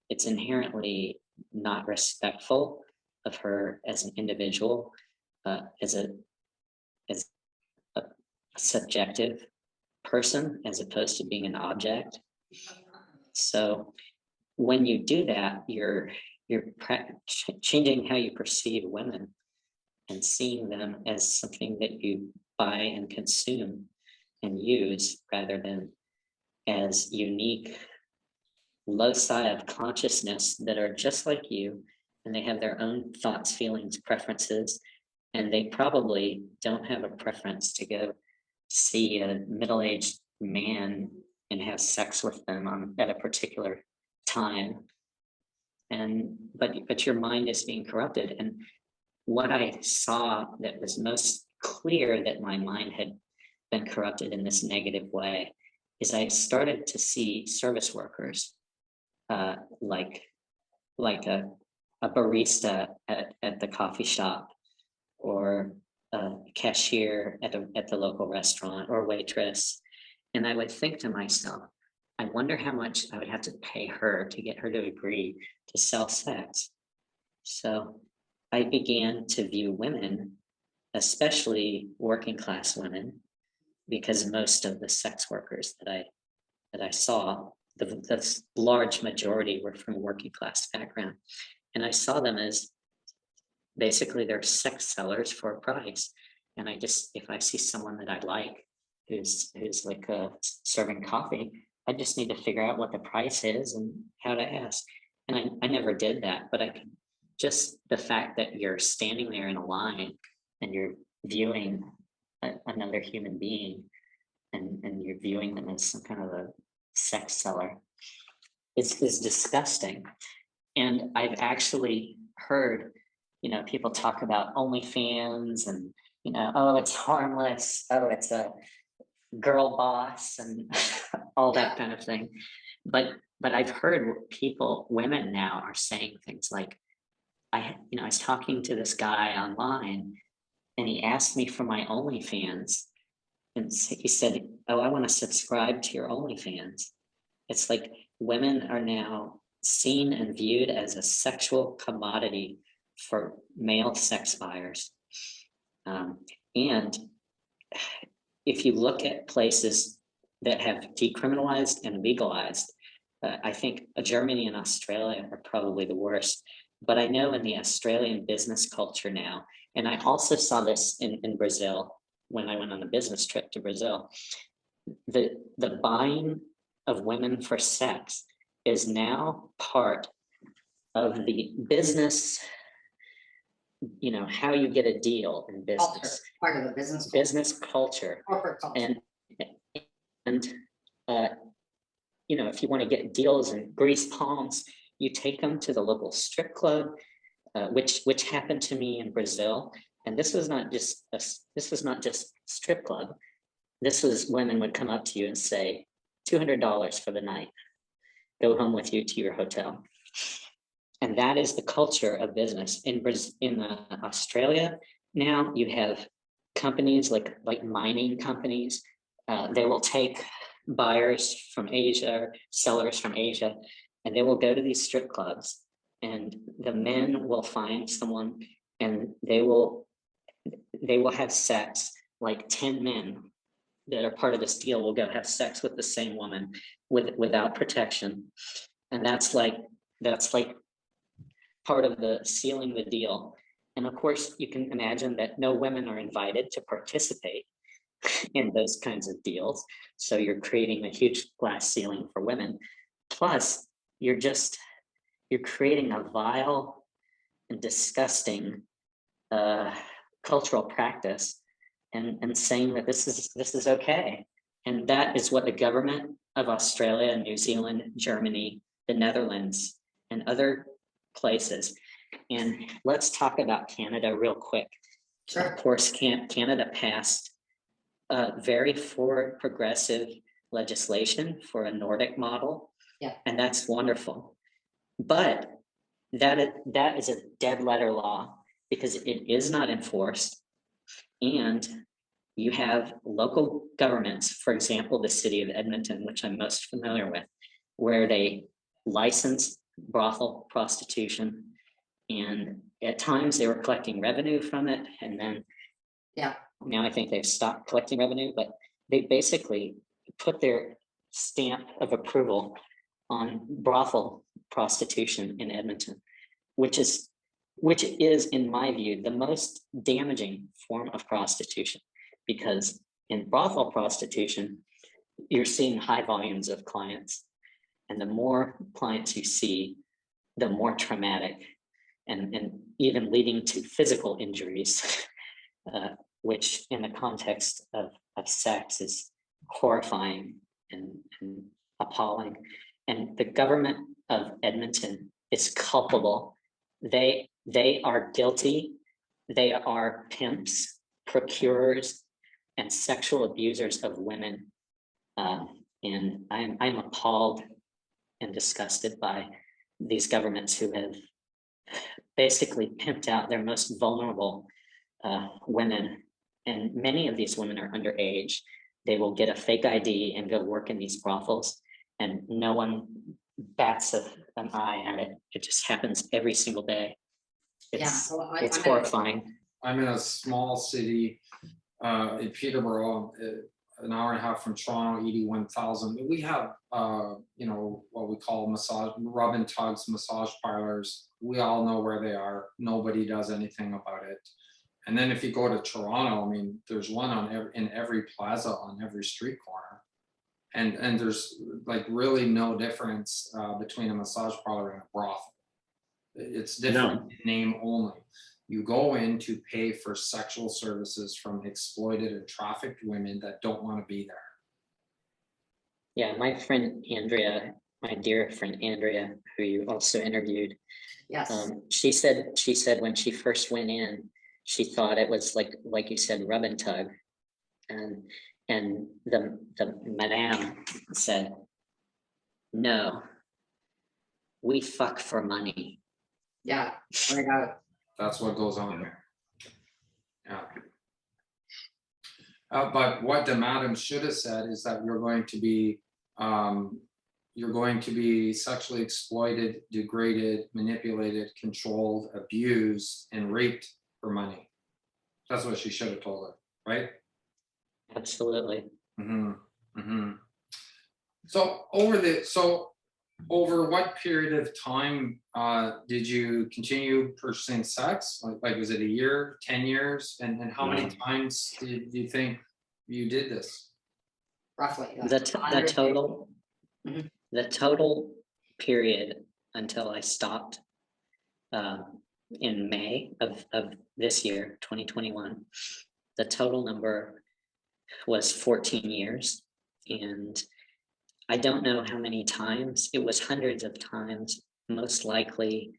It's inherently not respectful of her as an individual, as a subjective person, as opposed to being an object. So when you do that, you're changing how you perceive women, and seeing them as something that you buy and consume and use, rather than as unique loci of consciousness that are just like you, and they have their own thoughts, feelings, preferences, and they probably don't have a preference to go see a middle-aged man and have sex with them at a particular time. But your mind is being corrupted. And what I saw that was most clear that my mind had been corrupted in this negative way is I started to see service workers, like a barista at the coffee shop, or a cashier at the local restaurant, or waitress. And I would think to myself, I wonder how much I would have to pay her to get her to agree to sell sex. So I began to view women, especially working class women, because most of the sex workers that I saw, the large majority were from a working class background. And I saw them as basically they're sex sellers for a price. And I just, if I see someone that I like who's like serving coffee, I just need to figure out what the price is and how to ask. And I never did that, but I could, just the fact that you're standing there in a line and you're viewing another human being, and you're viewing them as some kind of a sex seller is disgusting. And I've actually heard, people talk about OnlyFans and, oh, it's harmless. Oh, it's a girl boss and all that kind of thing. But I've heard women now are saying things like, I was talking to this guy online and he asked me for my OnlyFans. And he said, oh, I want to subscribe to your OnlyFans. It's like women are now seen and viewed as a sexual commodity for male sex buyers. And if you look at places that have decriminalized and legalized, I think Germany and Australia are probably the worst. But I know in the Australian business culture now, and I also saw this in Brazil when I went on a business trip to Brazil, the buying of women for sex is now part of the business, how you get a deal in business. Culture, part of the business Culture. corporate culture. And if you want to get deals and grease palms, you take them to the local strip club, which happened to me in Brazil. And this was not just strip club. This was women would come up to you and say, $200 for the night, go home with you to your hotel. And that is the culture of business in Australia. Now you have companies like mining companies. They will take buyers from Asia, sellers from Asia, and they will go to these strip clubs, and the men will find someone, and they will have sex. Like 10 men that are part of this deal will go have sex with the same woman without protection. And that's like part of the sealing the deal. And of course, you can imagine that no women are invited to participate in those kinds of deals. So you're creating a huge glass ceiling for women. Plus, you're creating a vile and disgusting cultural practice, and saying that this is okay. And that is what the government of Australia, New Zealand, Germany, the Netherlands, and other places. And let's talk about Canada real quick. Sure. Of course, Canada passed very forward progressive legislation for a Nordic model. Yeah. And that's wonderful. But that is a dead letter law because it is not enforced. And you have local governments, for example, the city of Edmonton, which I'm most familiar with, where they license brothel prostitution. And at times they were collecting revenue from it. And then now I think they've stopped collecting revenue, but they basically put their stamp of approval on brothel prostitution in Edmonton, which is, in my view, the most damaging form of prostitution, because in brothel prostitution, you're seeing high volumes of clients. And the more clients you see, the more traumatic and even leading to physical injuries, which in the context of sex is horrifying and appalling. And the government of Edmonton is culpable. They are guilty. They are pimps, procurers, and sexual abusers of women. And I'm appalled and disgusted by these governments who have basically pimped out their most vulnerable women. And many of these women are underage. They will get a fake ID and go work in these brothels, and no one bats an eye at it. It just happens every single day. It's, well, it's I'm horrifying. I'm in a small city in Peterborough, an hour and a half from Toronto, 81,000. We have, you know, what we call massage, rub and tugs, massage parlors. We all know where they are. Nobody does anything about it. And then if you go to Toronto, I mean, there's one in every plaza on every street corner. And there's like really no difference between a massage parlor and a brothel. It's different in name only. You go in to pay for sexual services from exploited and trafficked women that don't want to be there. Yeah, my friend Andrea, my dear friend Andrea, who you also interviewed, Yes. she said when she first went in, she thought it was like you said, rub and tug, and the madame said, no, we fuck for money. Yeah. Oh my God. That's what goes on there. Yeah. But what the madam should have said is that you're going to be sexually exploited, degraded, manipulated, controlled, abused, and raped for money. That's what she should have told her, right? Absolutely. Mm-hmm. Mm-hmm. So over what period of time did you continue purchasing sex? Like was it a year, 10 years? And how many times did you think you did this? Roughly. The total, Mhm. the total period until I stopped in May of this year, 2021, the total number was 14 years. And I don't know how many times. It was hundreds of times, most likely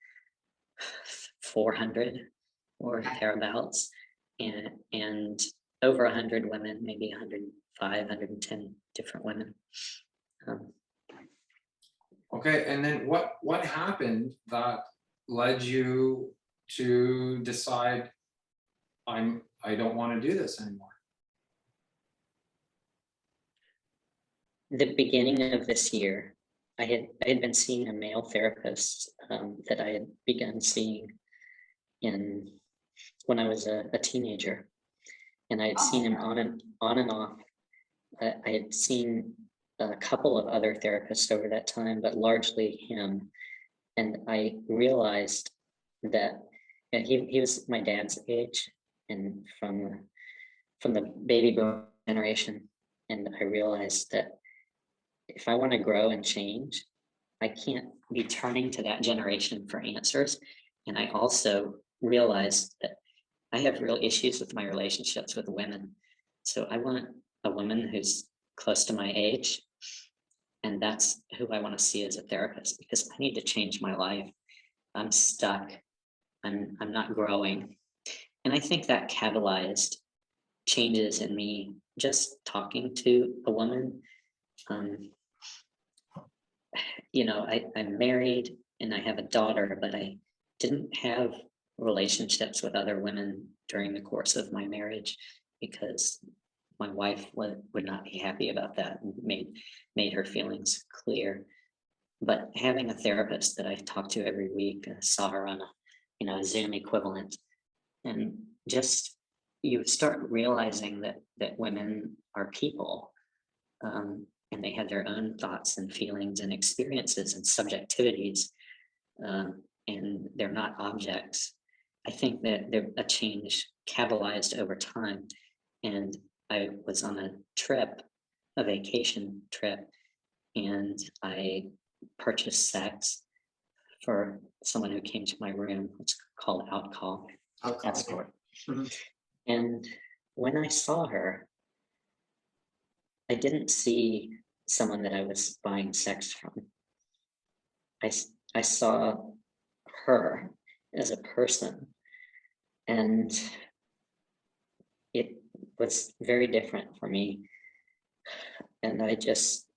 400 or thereabouts, and over 100 women, maybe 105, 110 different women. Okay, and then what happened that led you to decide I don't want to do this anymore? The beginning of this year, I had been seeing a male therapist that I had begun seeing when I was a teenager, and I had seen him on and off. I had seen a couple of other therapists over that time, but largely him. And I realized that he was my dad's age and from the baby boom generation. And I realized that if I want to grow and change, I can't be turning to that generation for answers. And I also realized that I have real issues with my relationships with women. So I want a woman who's close to my age. And that's who I want to see as a therapist, because I need to change my life. I'm stuck. I'm not growing. And I think that catalyzed changes in me just talking to a woman. You know, I'm married and I have a daughter, but I didn't have relationships with other women during the course of my marriage because my wife would not be happy about that and made her feelings clear. But having a therapist that I talk to every week, I saw her on a Zoom equivalent, and just you start realizing that women are people, and they have their own thoughts and feelings and experiences and subjectivities, and they're not objects. I think that a change catalyzed over time, and I was on a vacation trip, and I purchased sex for someone who came to my room. It's called outcall, escort. Mhm. And when I saw her, I didn't see someone that I was buying sex from. I saw her as a person, and it was very different for me. And I just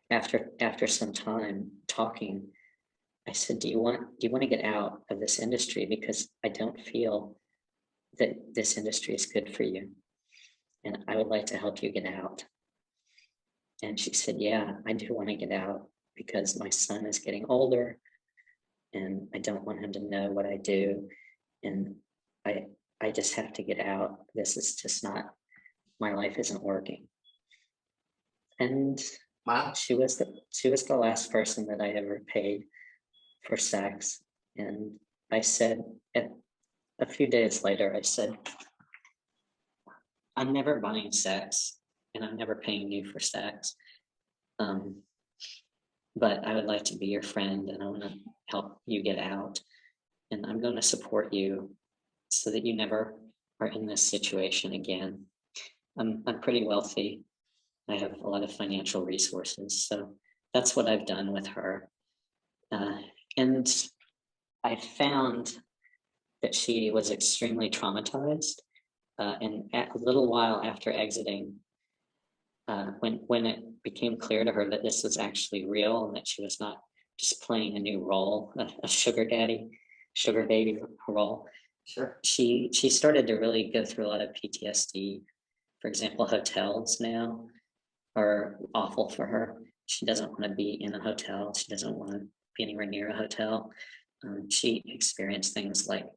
after some time talking, I said, do you want to get out of this industry? Because I don't feel that this industry is good for you. And I would like to help you get out. And she said, yeah, I do want to get out because my son is getting older and I don't want him to know what I do. And I just have to get out. This is just not, my life isn't working. And Wow. she was the last person that I ever paid for sex. And I said, a few days later, I said, I'm never buying sex and I'm never paying you for sex. But I would like to be your friend and I want to help you get out. And I'm going to support you so that you never are in this situation again. I'm pretty wealthy. I have a lot of financial resources. So that's what I've done with her. And I found that she was extremely traumatized. And a little while after exiting, when it became clear to her that this was actually real and that she was not just playing a new role, a sugar baby role, Sure. she started to really go through a lot of PTSD. For example, hotels now are awful for her. She doesn't want to be in a hotel. She doesn't want to be anywhere near a hotel. She experienced things like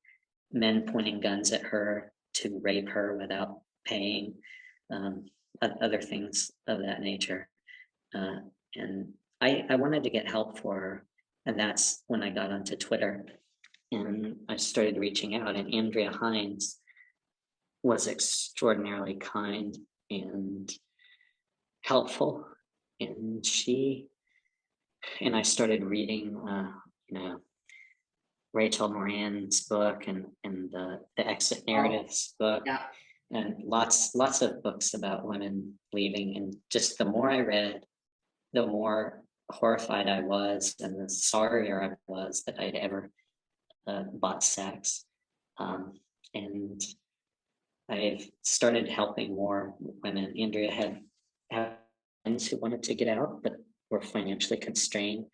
men pointing guns at her to rape her without paying, other things of that nature. And I wanted to get help for her. And that's when I got onto Twitter and I started reaching out. And Andrea Hines was extraordinarily kind and helpful. And I started reading, Rachel Moran's book and the Exit Narratives book. Yeah. And lots of books about women leaving. And just the more I read, the more horrified I was and the sorrier I was that I'd ever bought sex. And I've started helping more women. Andrea had friends who wanted to get out, but were financially constrained.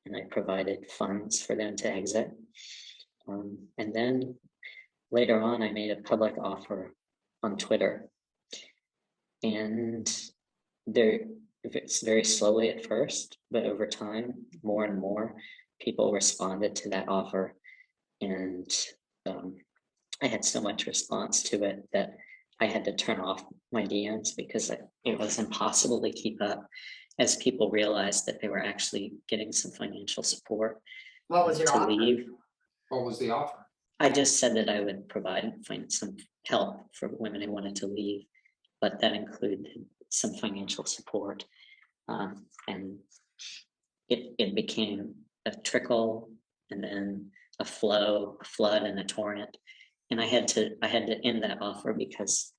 And I provided funds for them to exit. And then later on, I made a public offer on Twitter. And it's very slowly at first, but over time, more and more people responded to that offer. And I had so much response to it that I had to turn off my DMs because it was impossible to keep up as people realized that they were actually getting some financial support What was your to offer? leave. What was the offer? I just said that I would find some help for women who wanted to leave, but that included some financial support. And it became a trickle and then a flood and a torrent. And I had to end that offer because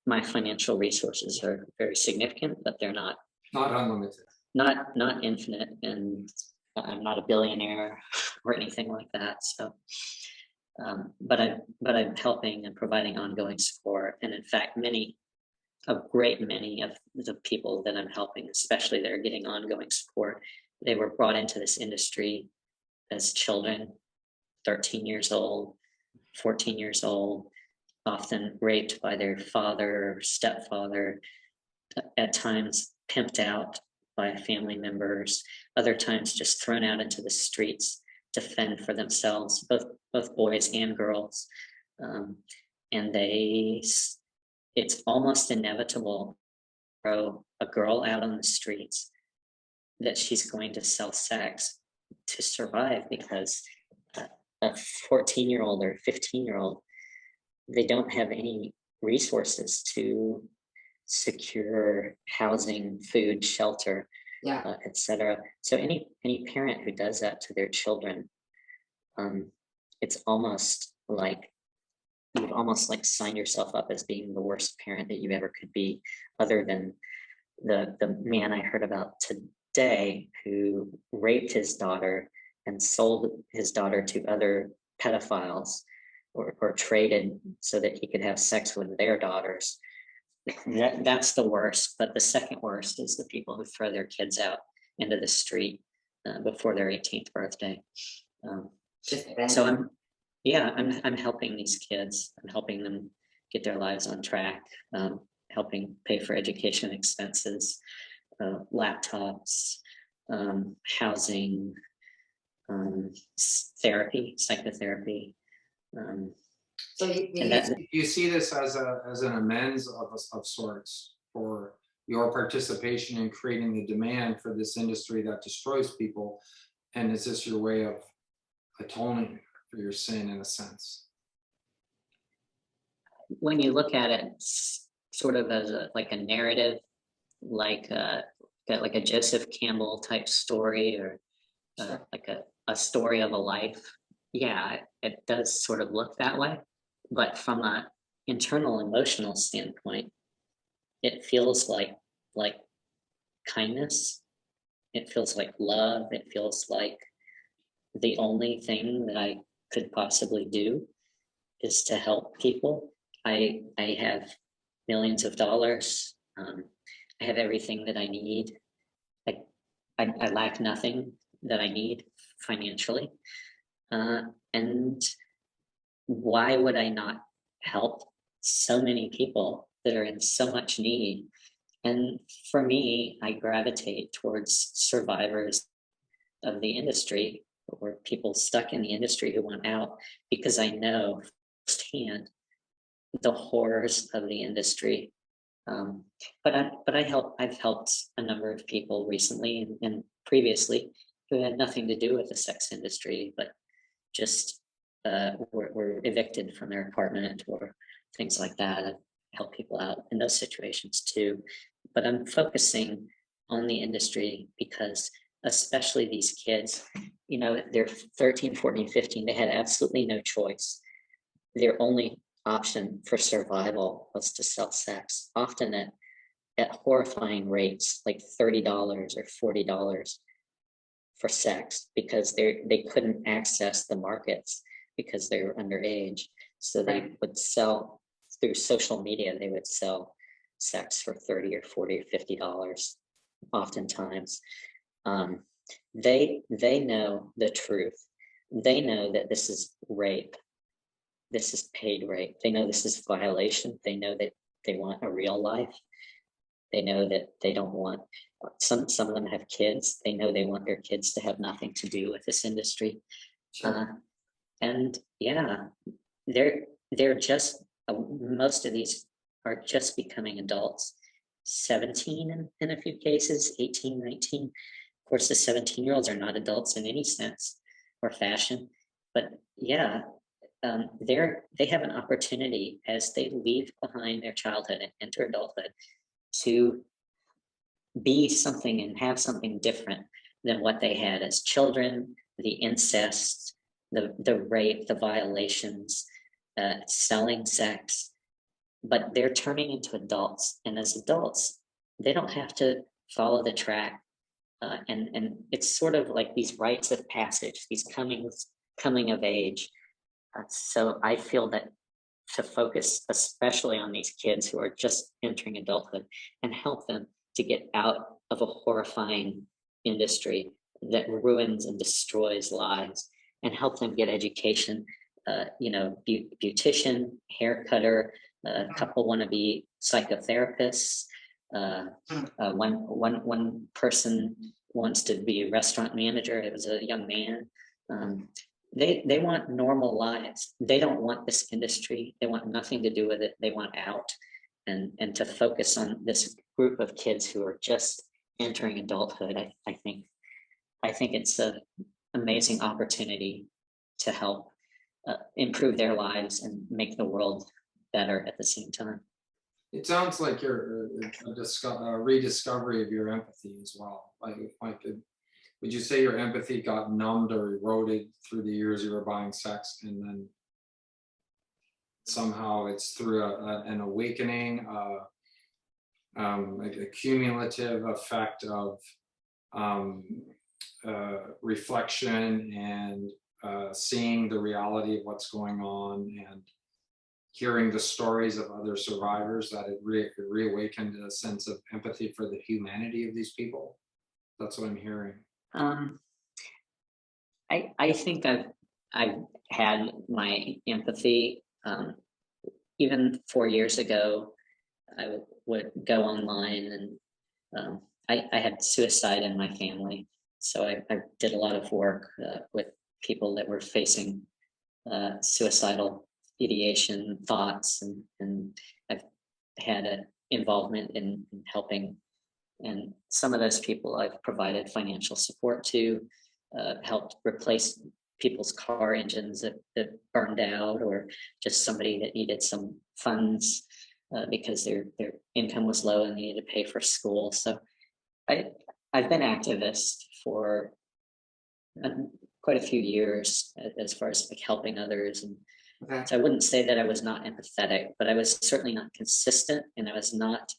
my financial resources are very significant, but they're not unlimited. Not infinite, and I'm not a billionaire or anything like that. So, but I'm helping and providing ongoing support. And in fact, a great many of the people that I'm helping, especially that are getting ongoing support, they were brought into this industry as children, 13 years old, 14 years old, often raped by their father or stepfather, at times pimped out by family members, other times just thrown out into the streets to fend for themselves, both boys and girls. And it's almost inevitable to throw a girl out on the streets that she's going to sell sex to survive, because a 14-year-old or 15-year-old, they don't have any resources to secure housing, food, shelter, etc. So any parent who does that to their children, it's almost like you've almost like signed yourself up as being the worst parent that you ever could be, other than the man I heard about today who raped his daughter and sold his daughter to other pedophiles or traded so that he could have sex with their daughters. that's the worst, but the second worst is the people who throw their kids out into the street before their 18th birthday. Just So abandoned. I'm helping these kids. I'm helping them get their lives on track, helping pay for education expenses, laptops, housing, therapy, psychotherapy. So And that, You see this as an amends of sorts for your participation in creating the demand for this industry that destroys people, and is this your way of atoning for your sin in a sense? when you look at it sort of as like a narrative, like like a Joseph Campbell type story, or like a story of a life, yeah, it does sort of look that way. But from a internal emotional standpoint, it feels like kindness. It feels like love. It feels like the only thing that I could possibly do is to help people. I have millions of dollars. I have everything that I need. I, I lack nothing that I need financially. And why would I not help so many people that are in so much need? And for me, I gravitate towards survivors of the industry, or people stuck in the industry who want out, because I know firsthand the horrors of the industry. I've helped a number of people recently and previously who had nothing to do with the sex industry, but just were evicted from their apartment or things like that. I've helped people out in those situations too. But I'm focusing on the industry because especially these kids, you know, they're 13, 14, 15, they had absolutely no choice. Their only option for survival was to sell sex, often at horrifying rates, like $30 or $40 for sex, because they couldn't access the markets because they were underage. So they would sell through social media, they would sell sex for 30 or 40 or $50 oftentimes. They know the truth. They know that this is rape. This is paid rape. They know this is violation. They know that they want a real life. They know that they don't want, some of them have kids. They know they want their kids to have nothing to do with this industry. Sure. And yeah, they're just, most of these are just becoming adults. 17 in a few cases, 18, 19. Of course, the 17-year-olds are not adults in any sense or fashion, but yeah, they have an opportunity as they leave behind their childhood and enter adulthood to be something and have something different than what they had as children, the incest, the rape, the violations, selling sex. But they're turning into adults, and as adults, they don't have to follow the track. And it's sort of like these rites of passage, these coming of age. So I feel that to focus especially on these kids who are just entering adulthood and help them to get out of a horrifying industry that ruins and destroys lives, and help them get education. You know, beautician, hair cutter, a couple want to be psychotherapists. One person wants to be a restaurant manager. It was a young man. They want normal lives. They don't want this industry. They want nothing to do with it. They want out, and to focus on this group of kids who are just entering adulthood. I think it's an amazing opportunity to help improve their lives and make the world better at the same time. It sounds like you're a rediscovery of your empathy as well. Would you say your empathy got numbed or eroded through the years you were buying sex, and then somehow it's through an awakening, a cumulative effect of reflection and seeing the reality of what's going on, and hearing the stories of other survivors that it reawakened a sense of empathy for the humanity of these people. That's what I'm hearing. I think I've had my empathy. Even 4 years ago, I would go online and I had suicide in my family. So I did a lot of work with people that were facing suicidal ideation thoughts, and I've had an involvement in helping. And some of those people I've provided financial support to, helped replace people's car engines that burned out, or just somebody that needed some funds because their income was low and they needed to pay for school. So I've been activist for quite a few years as far as like helping others, and so I wouldn't say that I was not empathetic, but I was certainly not consistent, and I was not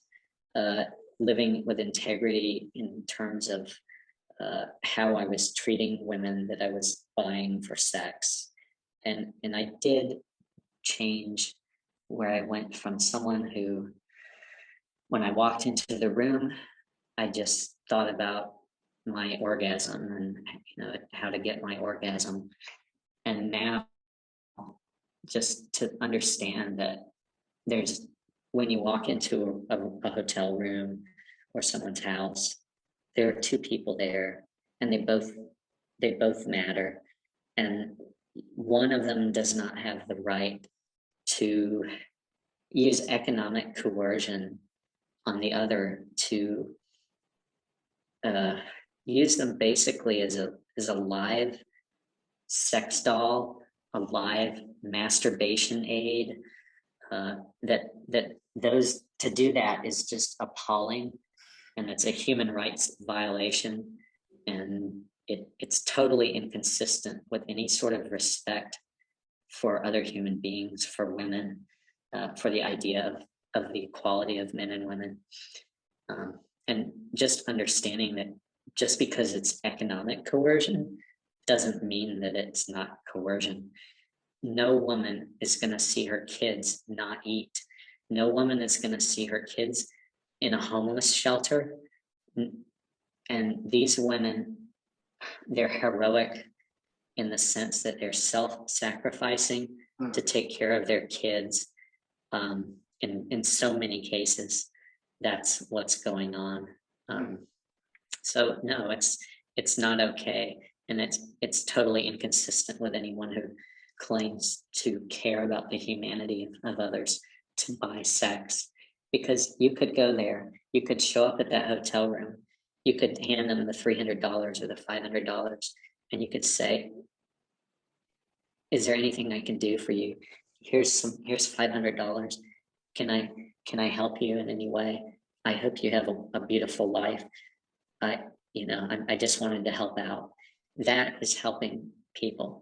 living with integrity in terms of how I was treating women that I was buying for sex. And I did change, where I went from someone who, when I walked into the room, I just thought about my orgasm and how to get my orgasm. And now just to understand that there's, when you walk into a hotel room or someone's house, there are two people there, and they both matter, and one of them does not have the right to use economic coercion on the other, to use them basically as a live sex doll, a live masturbation aid. That those, to do that is just appalling, and it's a human rights violation, and it's totally inconsistent with any sort of respect for other human beings, for women, for the idea of the equality of men and women, and just understanding that just because it's economic coercion doesn't mean that it's not coercion. No woman is going to see her kids not eat. No woman is going to see her kids in a homeless shelter. And these women, they're heroic in the sense that they're self-sacrificing to take care of their kids. In so many cases, that's what's going on. So no, it's not okay, and it's totally inconsistent with anyone who claims to care about the humanity of others to buy sex. Because you could go there, you could show up at that hotel room, you could hand them the $300 or the $500, and you could say, is there anything I can do for you? Here's $500. Can I help you in any way? I hope you have a beautiful life. I just wanted to help out. That is helping people.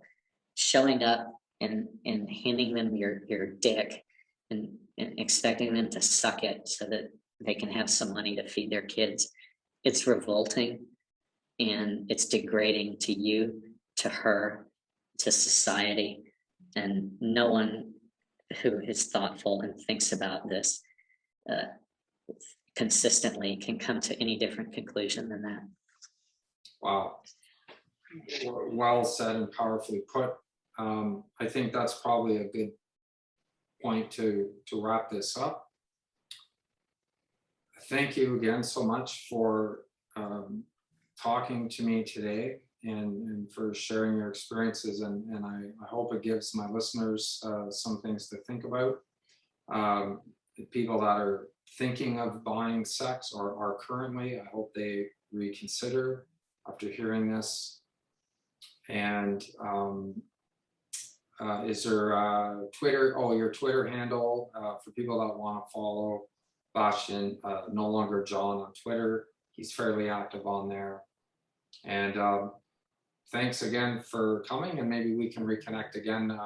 Showing up and handing them your dick and expecting them to suck it so that they can have some money to feed their kids. It's revolting, and it's degrading to you, to her, to society, and no one who is thoughtful and thinks about this consistently can come to any different conclusion than that. Wow. Well said and powerfully put. I think that's probably a good point to wrap this up. Thank you again so much for talking to me today and for sharing your experiences. And I hope it gives my listeners some things to think about. The people that are thinking of buying sex or are currently, I hope they reconsider after hearing this. And is there Twitter? Oh, your Twitter handle for people that want to follow Bastian, no longer John on Twitter. He's fairly active on there. And thanks again for coming, and maybe we can reconnect again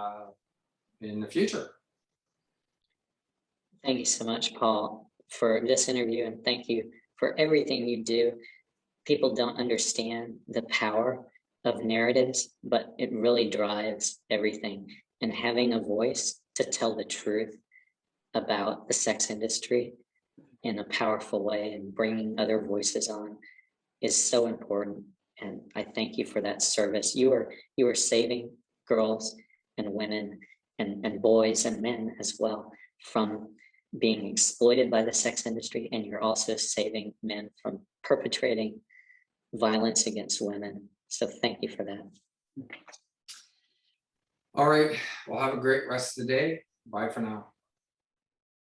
in the future. Thank you so much, Paul, for this interview, and thank you for everything you do. People don't understand the power of narratives, but it really drives everything. And having a voice to tell the truth about the sex industry in a powerful way and bringing other voices on is so important. And I thank you for that service. You are saving girls and women and boys and men as well from being exploited by the sex industry. And you're also saving men from perpetrating violence against women. So thank you for that. All right, well, have a great rest of the day. Bye for now.